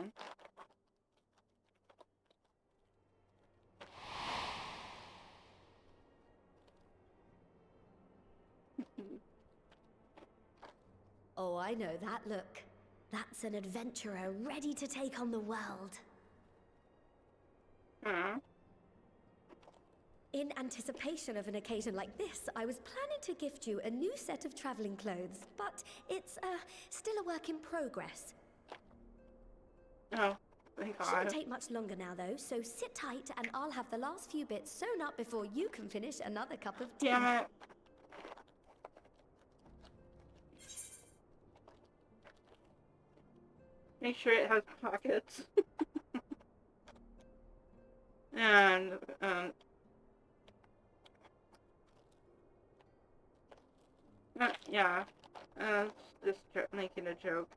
Oh, I know that look. That's an adventurer ready to take on the world. In anticipation of an occasion like this, I was planning to gift you a new set of traveling clothes, but it's still a work in progress. Oh, thank God. Shouldn't take much longer now, though, so sit tight and I'll have the last few bits sewn up before you can finish another cup of tea. Damn it. Make sure it has pockets. And, yeah. Just making a joke.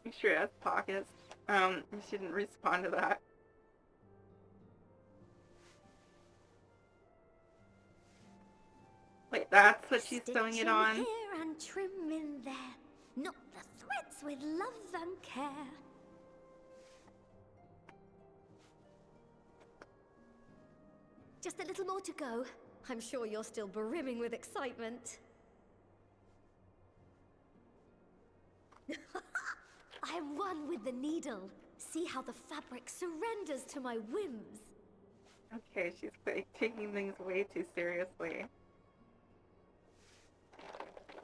Make sure it has pockets. You shouldn't respond to that. Wait, that's what she's sewing it on? Here and trim in there, knot the threads with love and care. Just a little more to go. I'm sure you're still brimming with excitement. I'm one with the needle. See how the fabric surrenders to my whims. Okay, she's taking things way too seriously.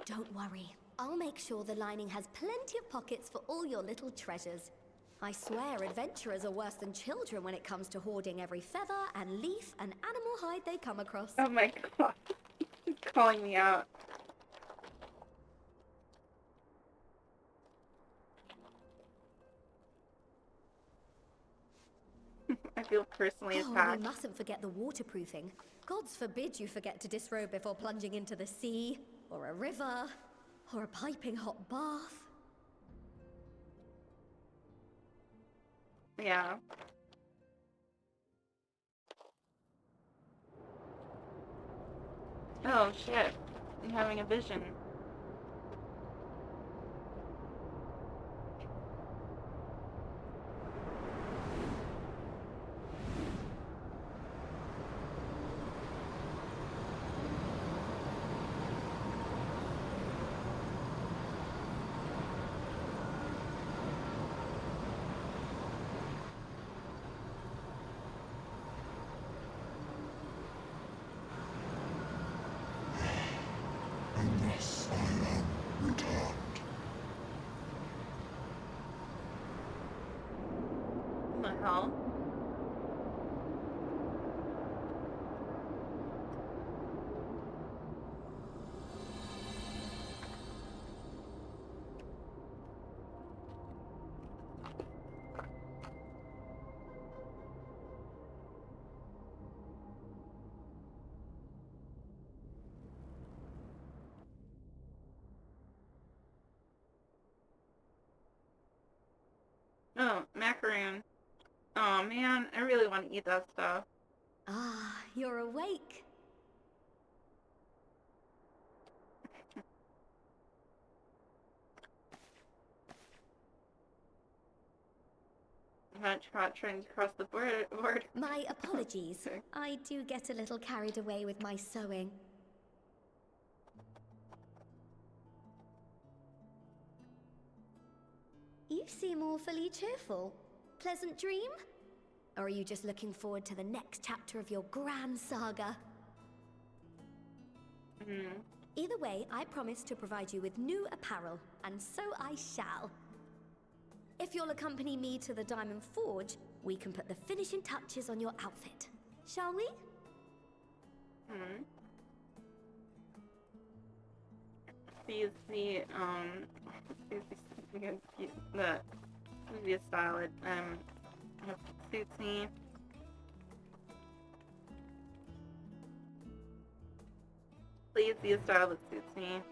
Don't worry. I'll make sure the lining has plenty of pockets for all your little treasures. I swear adventurers are worse than children when it comes to hoarding every feather and leaf and animal hide they come across. Oh my God. She's calling me out. I feel personally attacked. We mustn't forget the waterproofing. Gods forbid you forget to disrobe before plunging into the sea, or a river, or a piping hot bath. Yeah. Oh shit. I'm having a vision. What the hell? Oh, macaroon. Oh man, I really want to eat that stuff. Ah, you're awake. I'm not trying to cross the board. My apologies. Okay. I do get a little carried away with my sewing. You seem awfully cheerful. Pleasant dream? Or are you just looking forward to the next chapter of your grand saga? Either way, I promise to provide you with new apparel, and so I shall. If you'll accompany me to the Diamond Forge, we can put the finishing touches on your outfit. Shall we? These the previous style it suits me. Please be a style that suits me.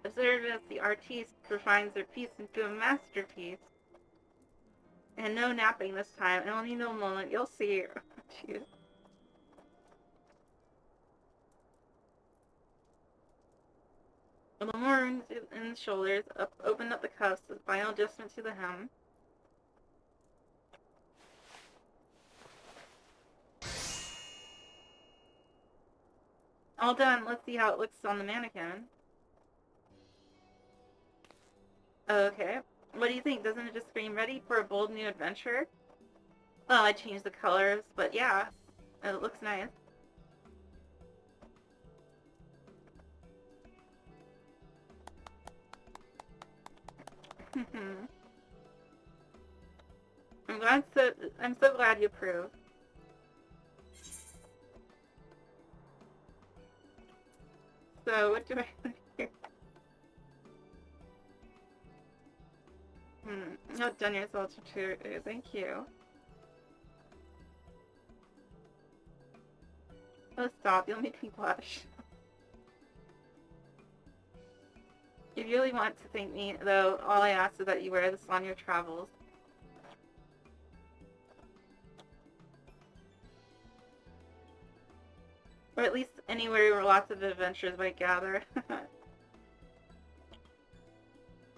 Observe as the artiste refines their piece into a masterpiece. And no napping this time. I only know a moment. You'll see. Jeez. A little more room in the shoulders. Open up the cuffs. A final adjustment to the hem. All done. Let's see how it looks on the mannequin. Okay. What do you think? Doesn't it just scream ready for a bold new adventure? Well, I changed the colors, but yeah. It looks nice. I'm so glad you approve. So, what do I do here? You outdone yourself too. Thank you. Oh, stop. You'll make me blush. If you really want to thank me, though, all I ask is that you wear this on your travels. Or at least anywhere where lots of adventures might gather.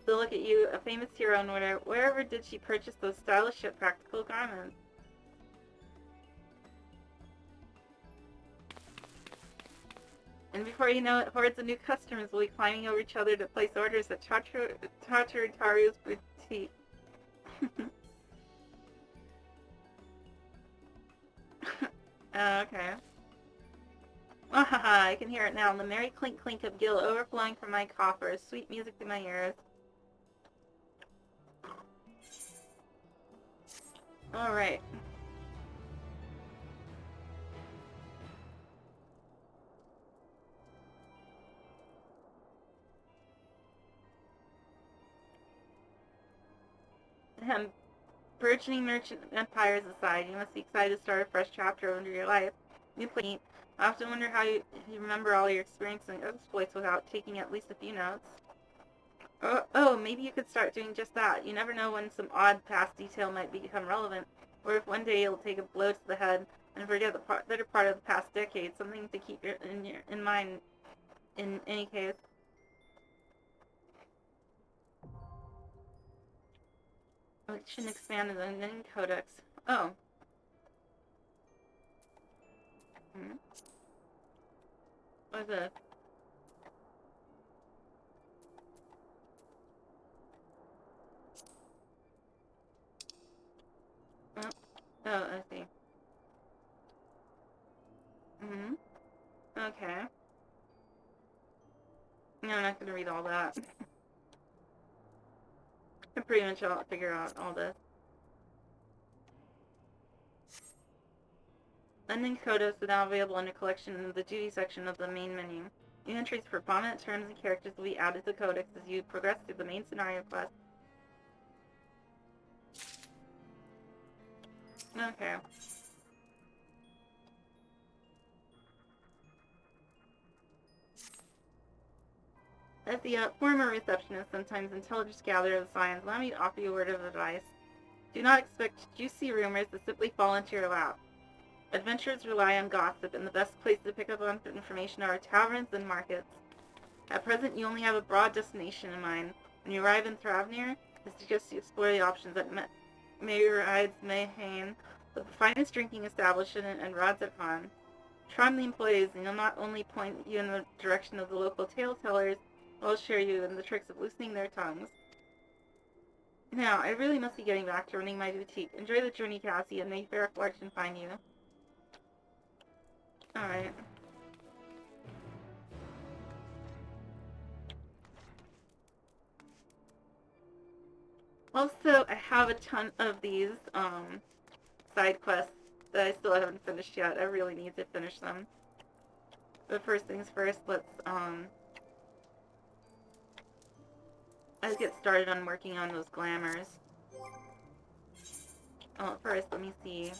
So look at you, a famous hero, and wherever did she purchase those stylish yet practical garments? And before you know it, hordes of new customers will be climbing over each other to place orders at Taru's boutique. Okay. I can hear it now. The merry clink clink of gill overflowing from my coffers. Sweet music to my ears. Alright. Burgeoning merchant empires aside, you must be excited to start a fresh chapter under your life. New point. I often wonder how you remember all your experience and exploits without taking at least a few notes. Oh, maybe you could start doing just that. You never know when some odd past detail might become relevant, or if one day you'll take a blow to the head and forget the better part of the past decade, something to keep in mind in any case. It shouldn't expand the Nin Codex. Oh. What is this? Oh, I see. Okay. No, I'm not gonna read all that. I pretty much figure out all this. Lending codes are now available under collection in the duty section of the main menu. New entries for prominent terms and characters will be added to the codex as you progress through the main scenario quest. Okay. As the former receptionist, sometimes intelligence gatherer of the science, allow me to offer you a word of advice. Do not expect juicy rumors to simply fall into your lap. Adventurers rely on gossip, and the best place to pick up on information are taverns and markets. At present, you only have a broad destination in mind. When you arrive in Thravnir, I suggest you explore the options at Mayrides Mayhain, the finest drinking establishment and Rods at Han. Charm the employees, and they'll not only point you in the direction of the local tale tellers, but also share you in the tricks of loosening their tongues. Now, I really must be getting back to running my boutique. Enjoy the journey, Cassie, and may fair fortune find you. Alright. Also, I have a ton of these, side quests that I still haven't finished yet. I really need to finish them. But first things first, let's get started on working on those glamours. Oh, first, let me see.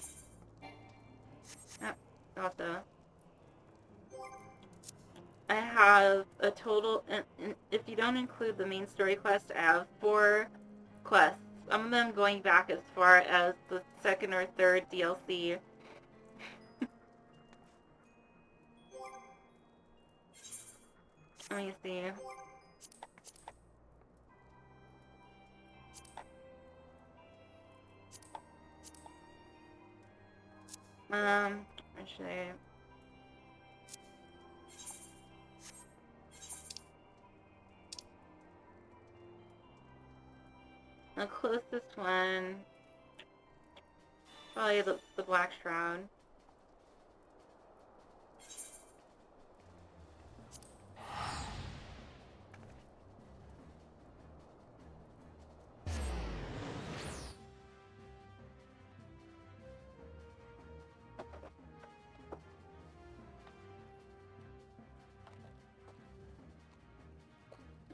Got the... I have a total, and if you don't include the main story quest, I have 4 quests. Some of them going back as far as the 2nd or 3rd DLC. Let me see. Should I? The closest one, probably the Black Shroud.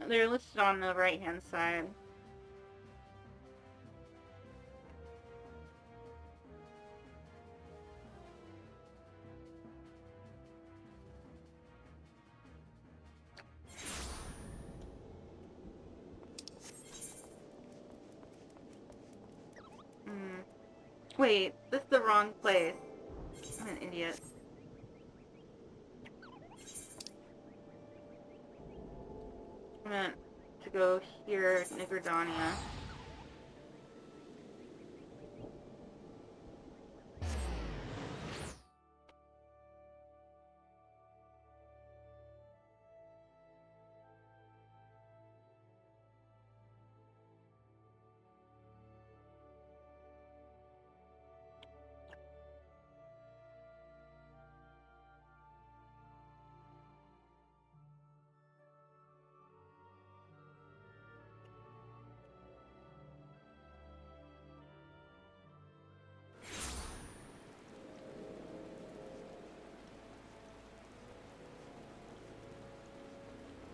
They're listed on the right-hand side. Wait, this is the wrong place. I'm an idiot. I meant to go here, Nigradania.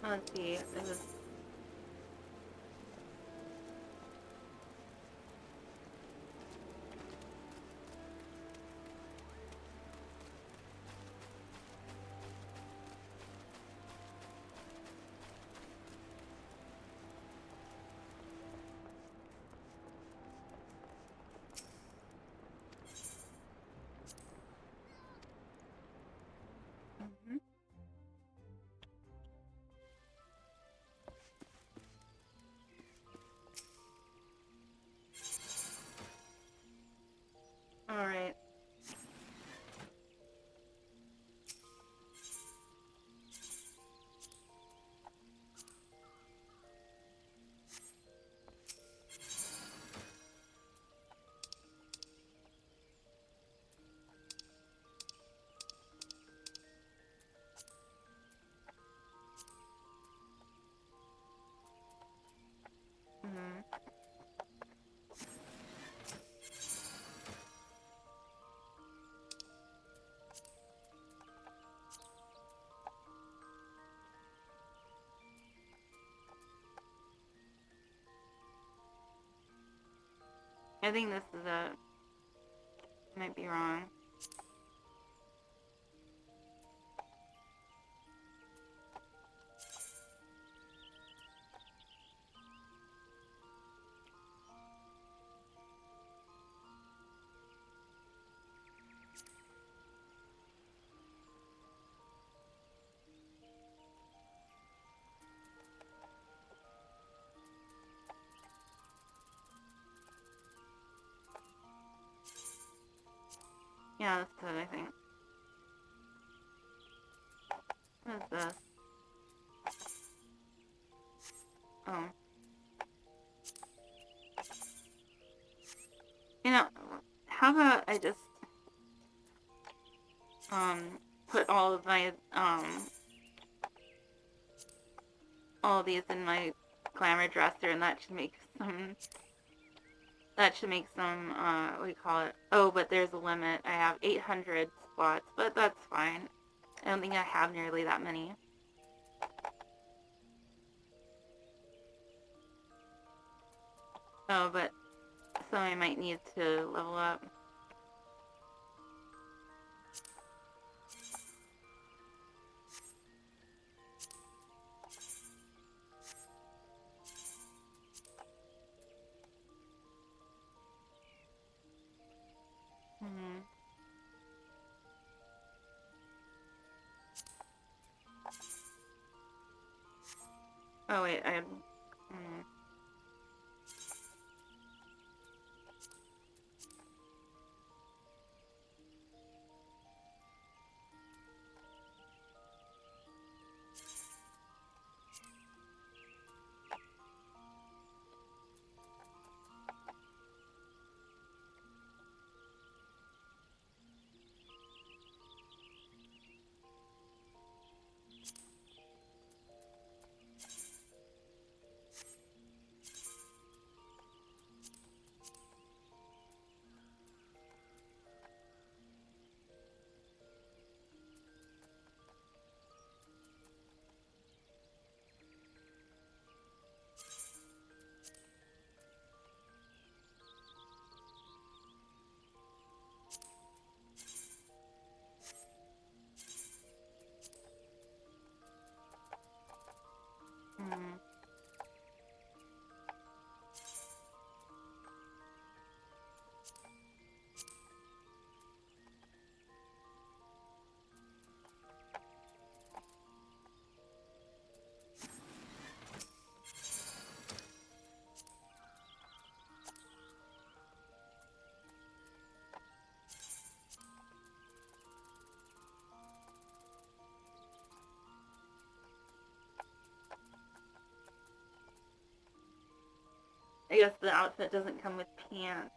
Let's see. This is. All right. I think this is it. Might be wrong. Yeah, that's good, I think. What is this? Oh. You know, how about I just, put all of my, all of these in my glamour dresser, and that should make some, what do you call it? Oh, but there's a limit. I have 800 spots, but that's fine. I don't think I have nearly that many. Oh, but so I might need to level up. Oh wait, I. I guess the outfit doesn't come with pants.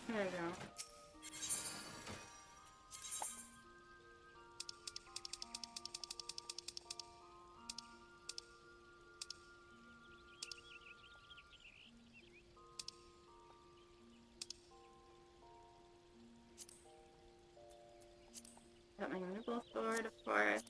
There we go. Got my nibble sword, of course.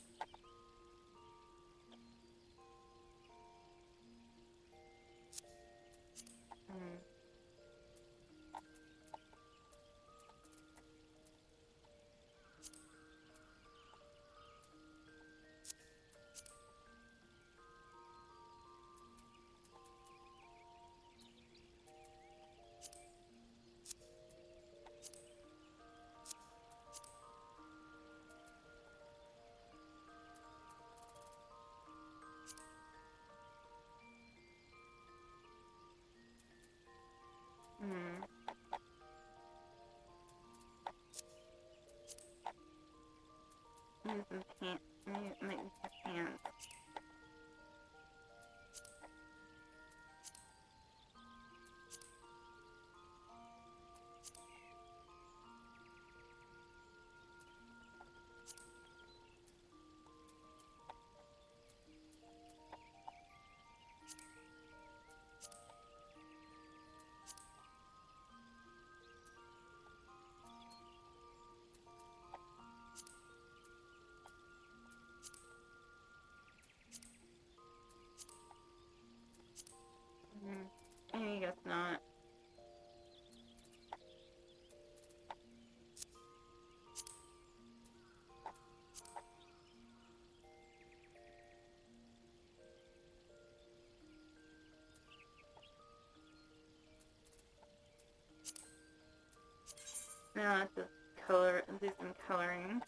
Now let's just do some coloring.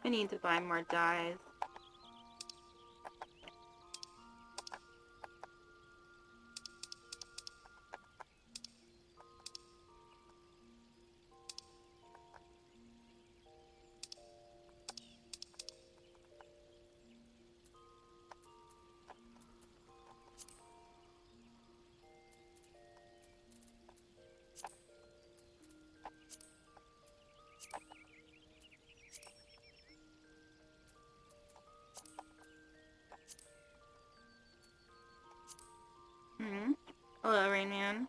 I need to buy more dyes. Hello, Rain Man.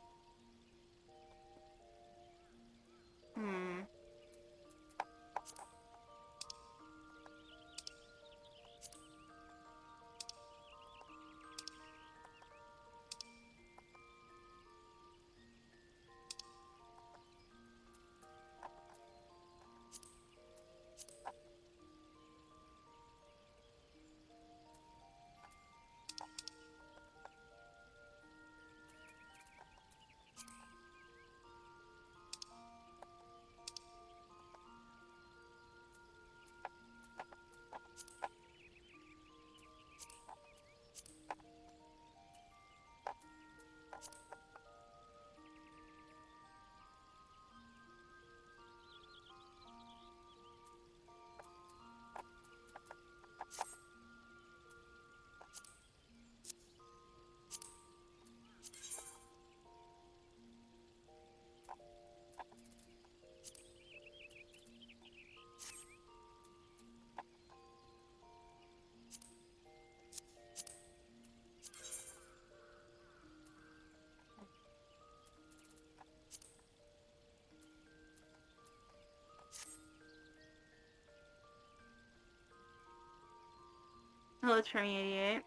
Hello, Tremy88.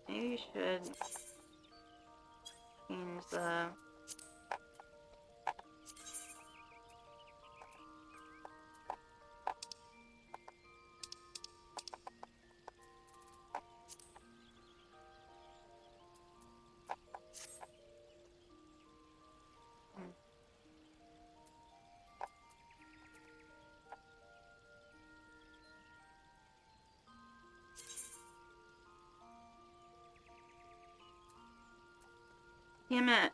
Maybe you should change the... Damn it.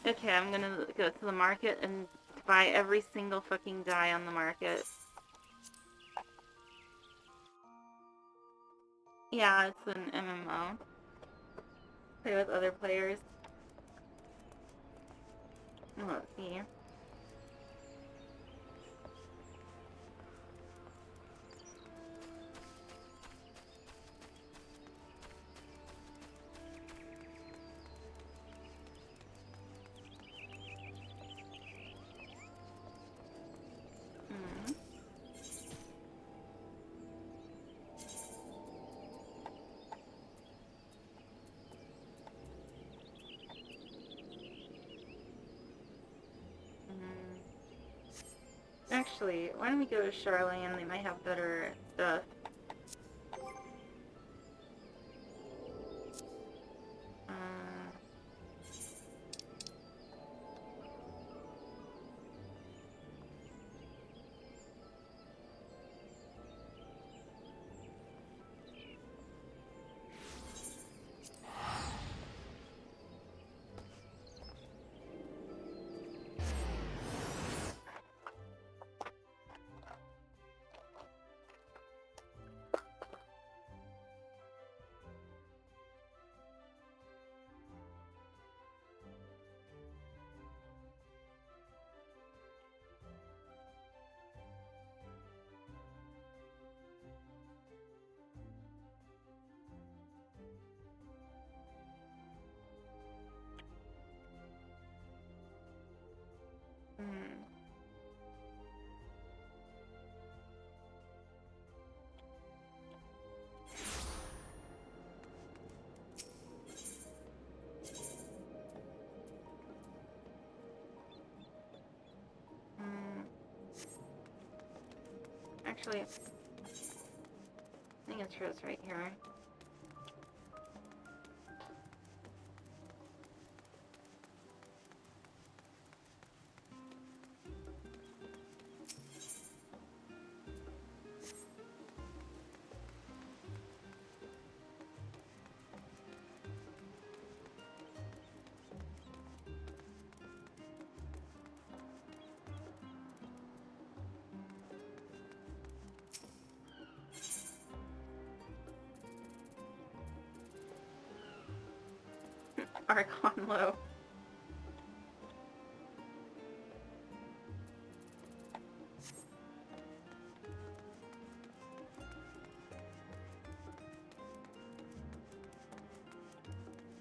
Okay, I'm gonna go to the market and buy every single fucking dye on the market. Yeah, it's an MMO. Play with other players. Let's see. Actually, why don't we go to Charlene? They might have better stuff. Actually, I think it's yours right here. Archon low.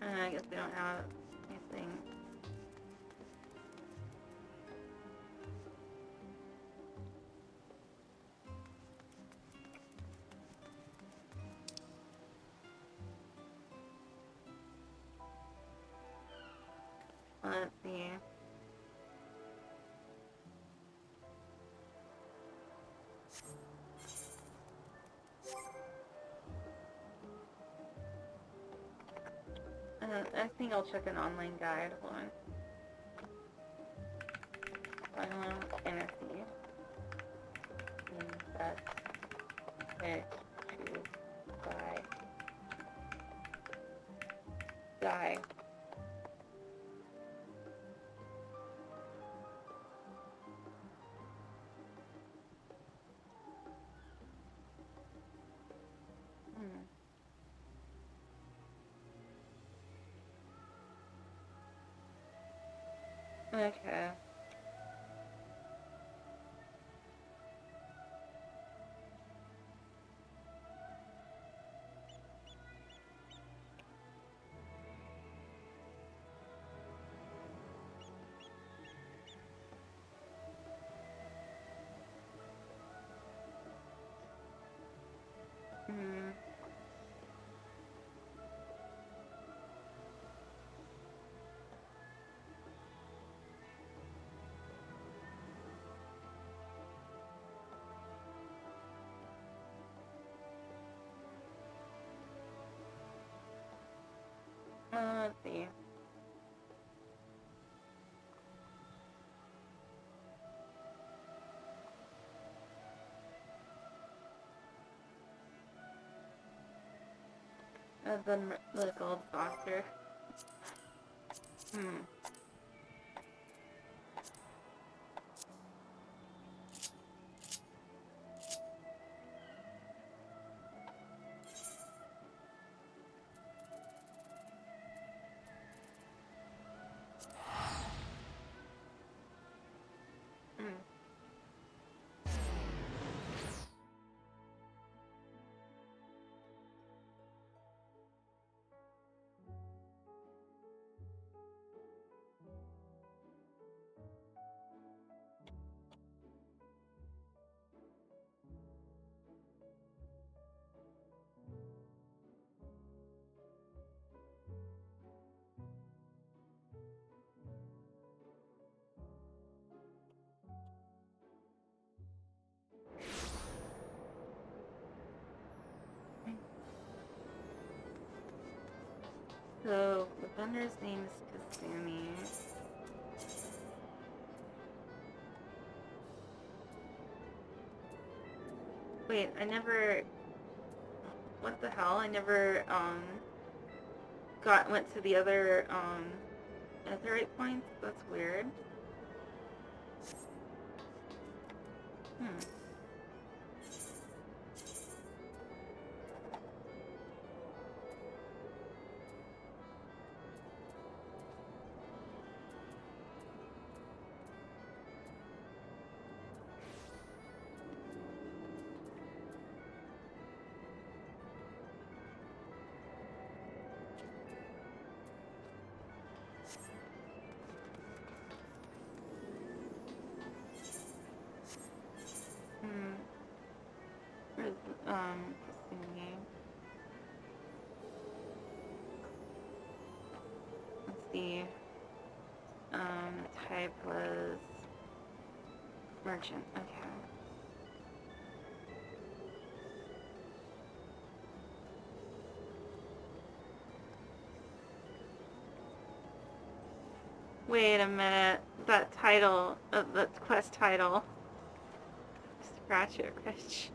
I guess we don't have anything. Let's see. I think I'll check an online guide. Hold on. Final Fantasy. Best way to die. Okay. Let's see. The gold saucer. So, the vendor's name is Kasumi. Wait, I never... What the hell? I never, went to the other, Etherite points? That's weird. Where's, Kasumi? Let's see. Type was merchant. Okay. Wait a minute. That title, the quest title. Scratch it, Rich.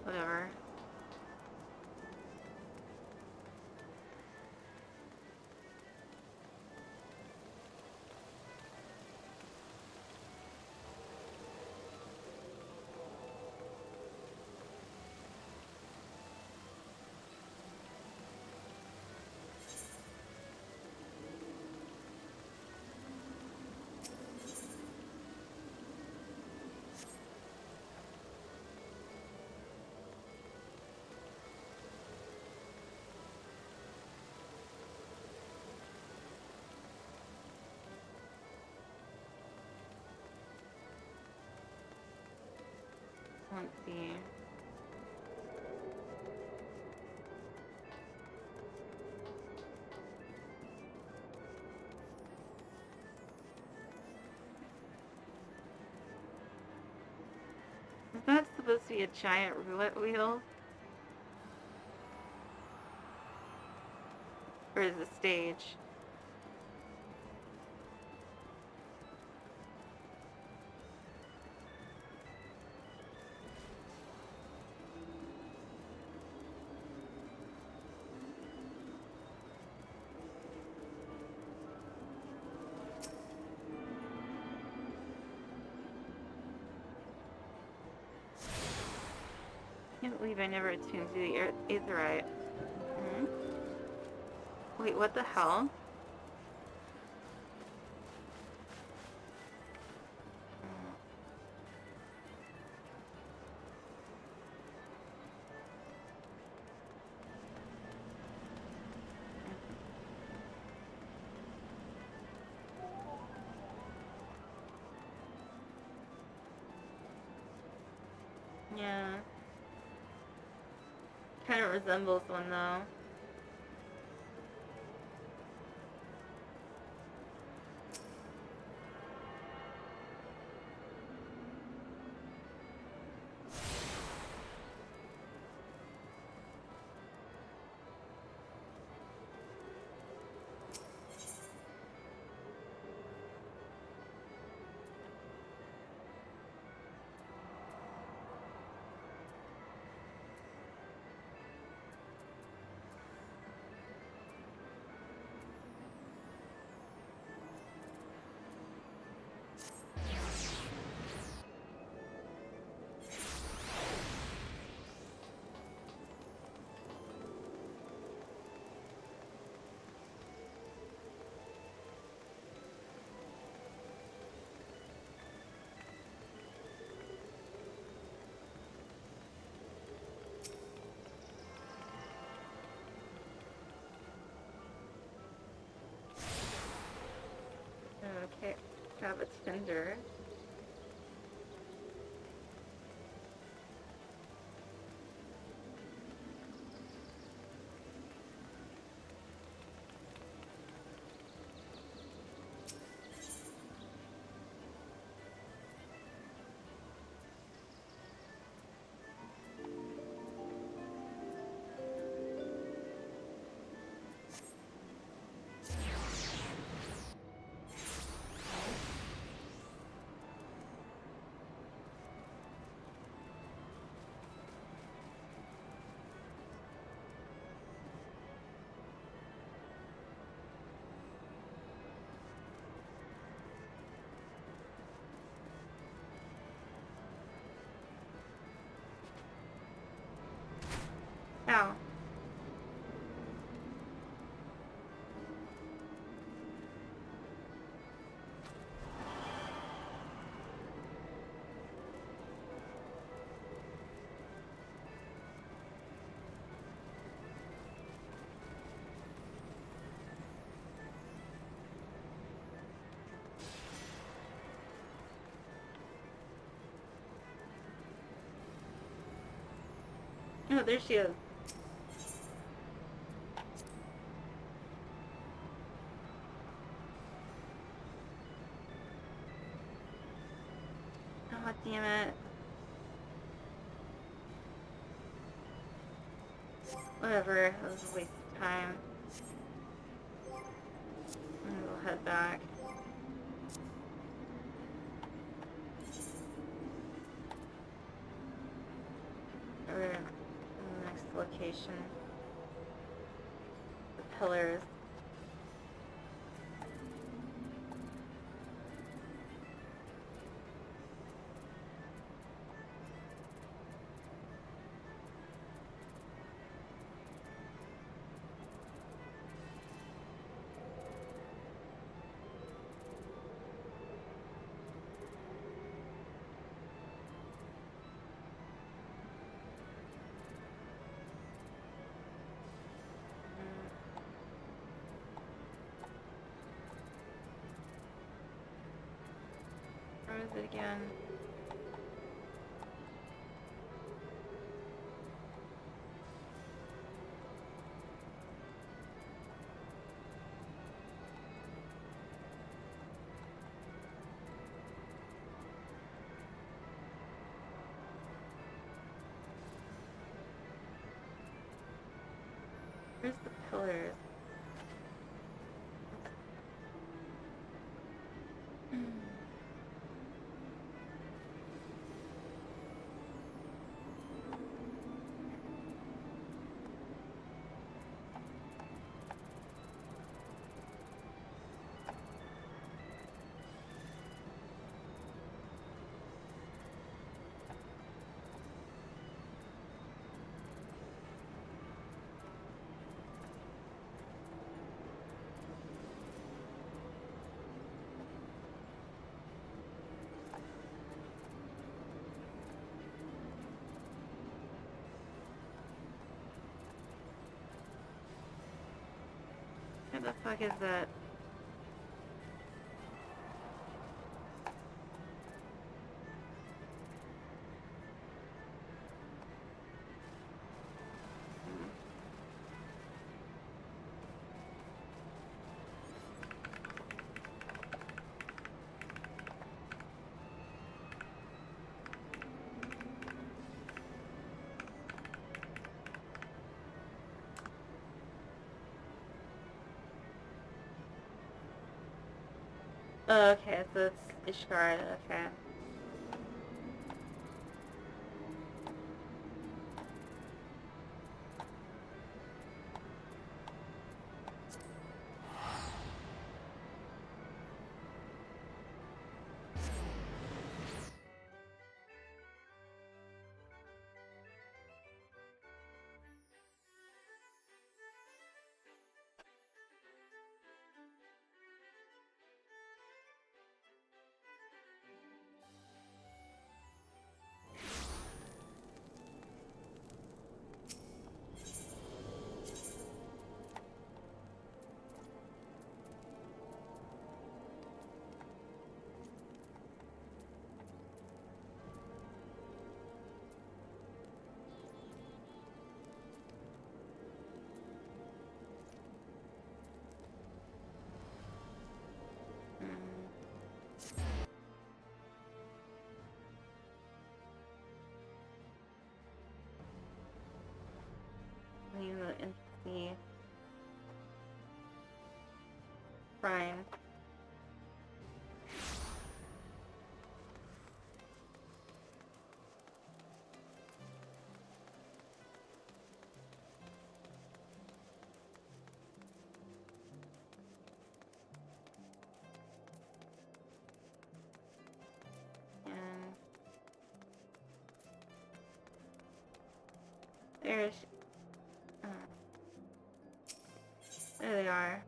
Whatever. Let's see. Is that supposed to be a giant roulette wheel? Or is it a stage? I can't believe I never attuned to the aetherite. Wait, what the hell? Yeah. Kind of resembles one though. Okay, have a tinder. Ow. Oh, there she is. Damn it. Whatever, that was a waste of time. And we'll head back. Or in the next location. The pillars. Where is it again? Where's the pillars? What the fuck is that? Oh, okay, so it's Ishgard, okay. Leave the entity. Fine. And there's there they are.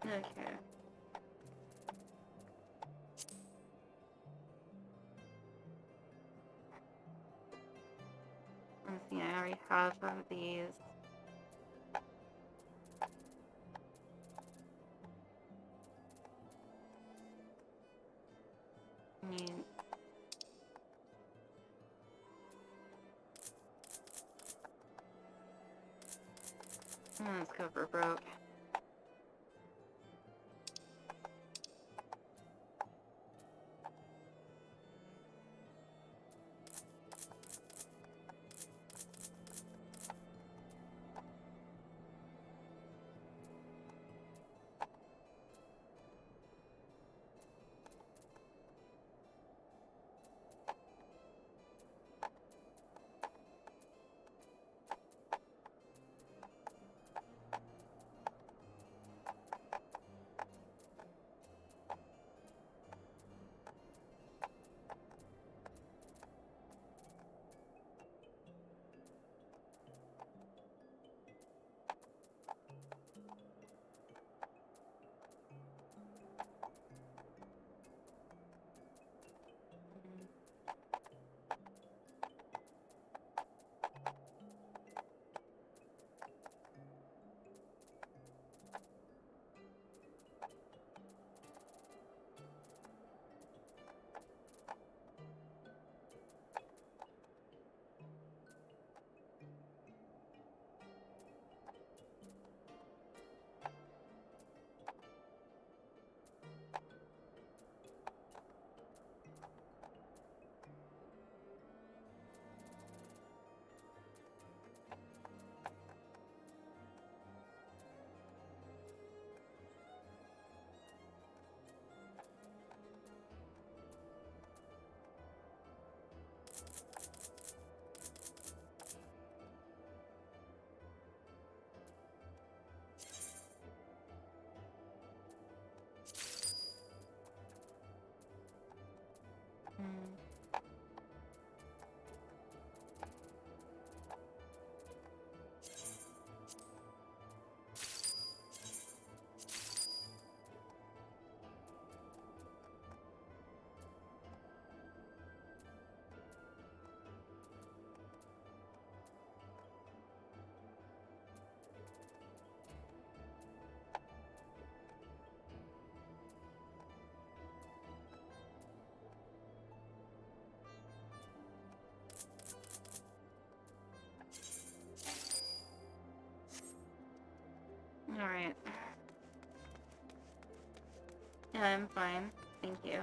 Okay. Let's see, I already have some of these. Need let's go for broke. I'm fine. Thank you.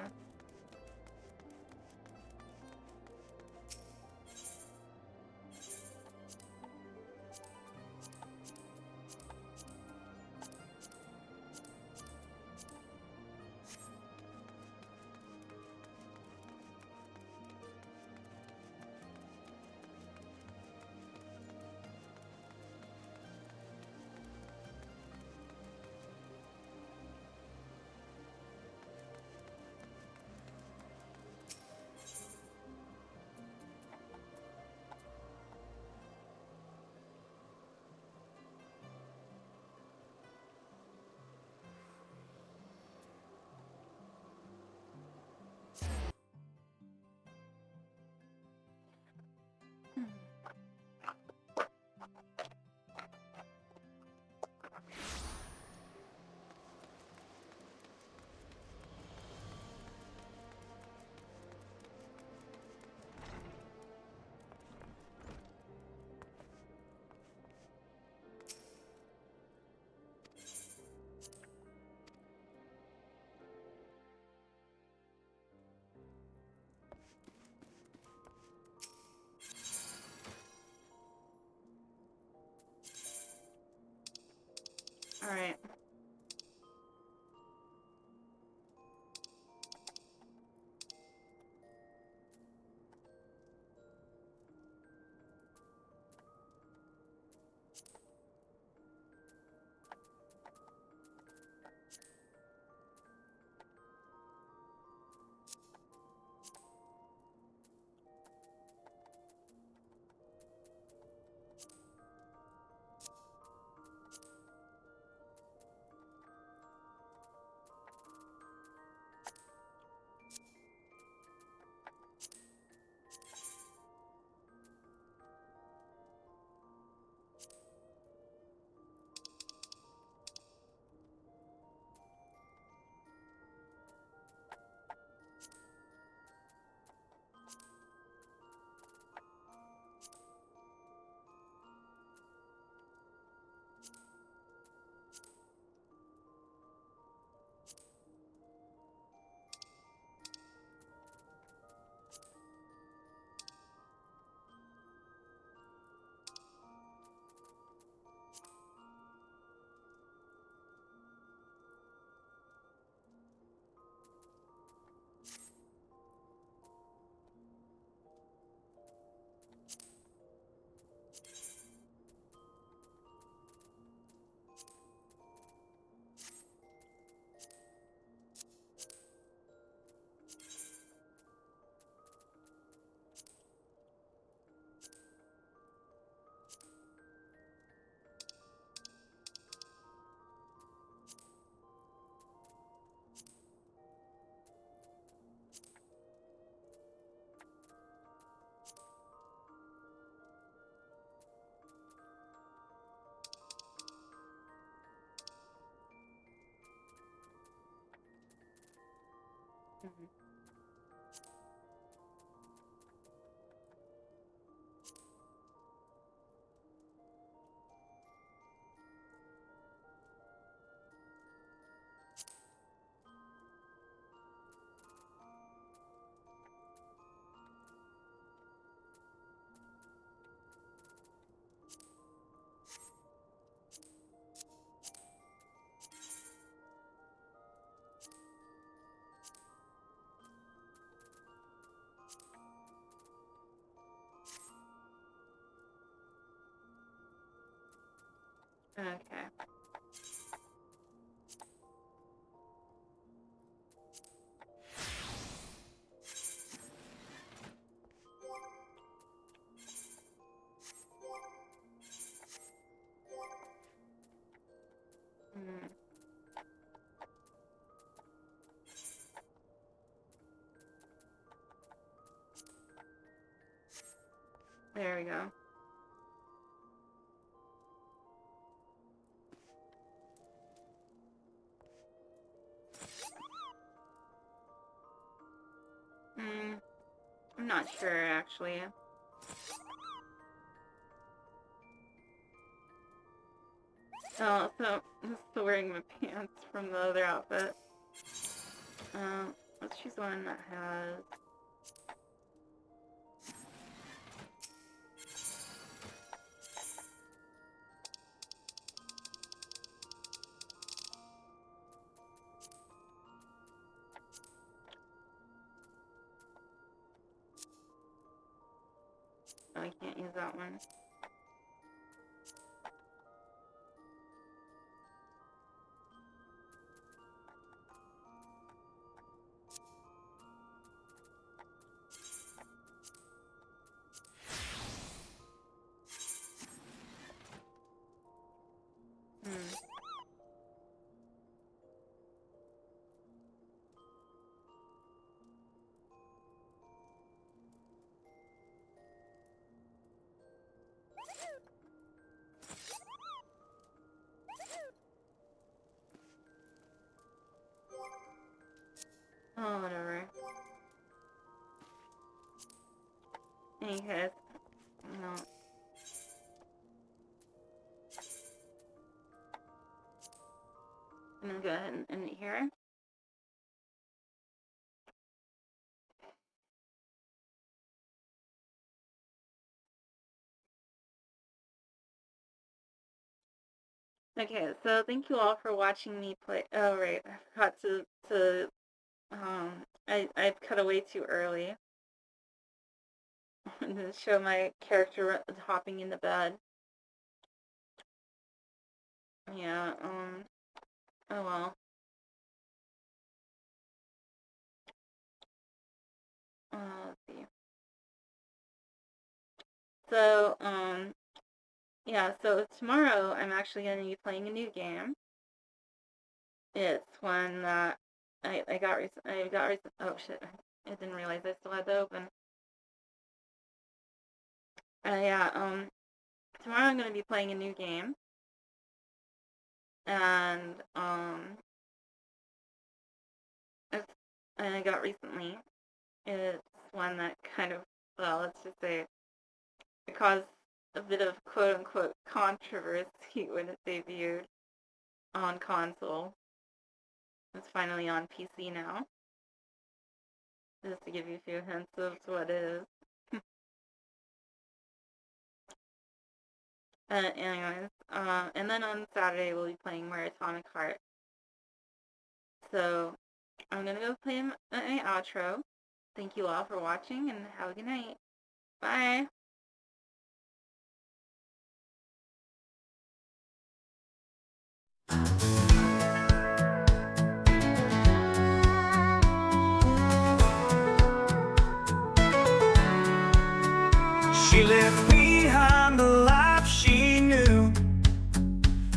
All right. Mm-hmm. Okay. Mm. There we go. I'm not sure, actually. Oh, so I'm still wearing my pants from the other outfit. Let's choose one that has... Oh, I can't use that one. Oh, whatever. Anyways, no. I'm gonna go ahead and end it here. Okay, so thank you all for watching me play. Oh, right, I forgot to I cut away too early to show my character hopping into bed. Yeah, oh well. Let's see. So, yeah, so tomorrow I'm actually going to be playing a new game. It's one that I got oh shit, I didn't realize I still had to open. Yeah, tomorrow I'm going to be playing a new game. And, I got recently. It's one that kind of, well, let's just say it caused a bit of quote-unquote controversy when it debuted on console. It's finally on PC now. Just to give you a few hints of what it is. Anyways, and then on Saturday we'll be playing more Atomic Heart. So, I'm gonna go play my outro. Thank you all for watching, and have a good night. Bye! She left behind the life she knew,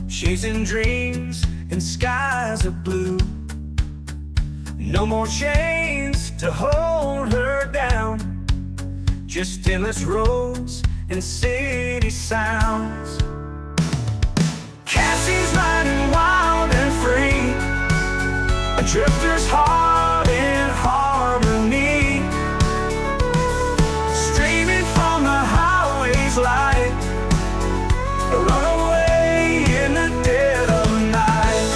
chasing dreams in skies of blue. No more chains to hold her down, just endless roads and city sounds. Cassie's riding wild and free, a drifter's heart in harmony, streaming from the highway's light, a runaway in the dead of night.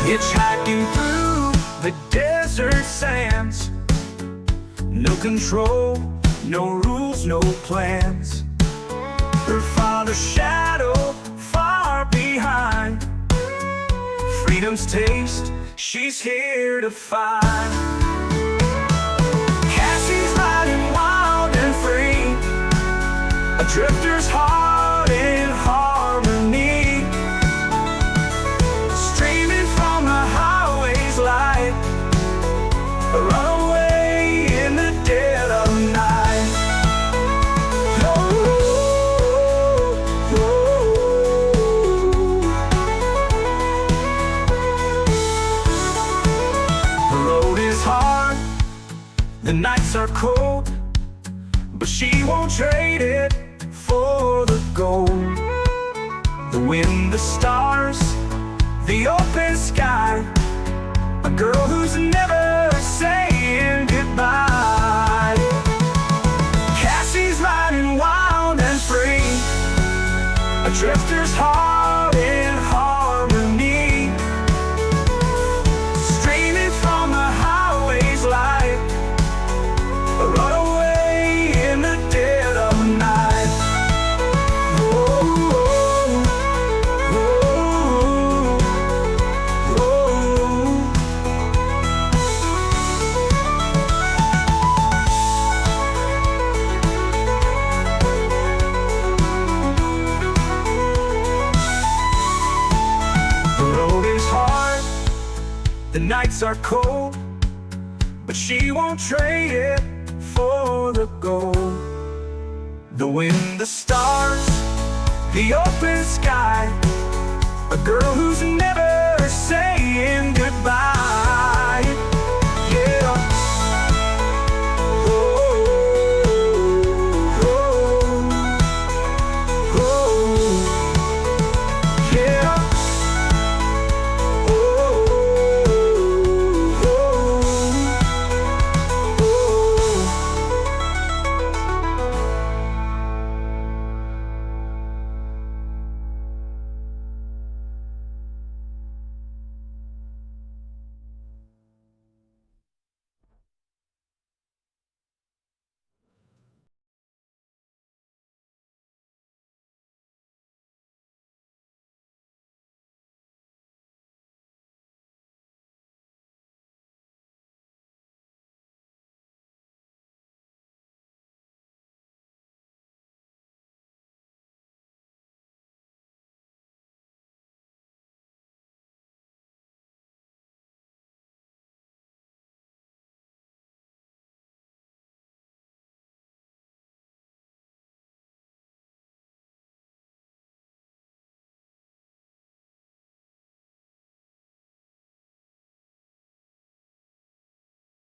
Hitchhiking through the desert sands, no control, no rules, no plans. Her father's shadow far behind, freedom's taste she's here to find. Cassie's riding wild and free, a drifter's heart in harmony, streaming from the highway's light, a runaway in the dead of night. The road is hard, the nights are cold, but she won't trade it for the gold. The wind, the stars, the open sky, a girl who's never saying goodbye. Cassie's riding wild and free, nights are cold, but she won't trade it for the gold. The wind, the stars, the open sky, a girl who's never saying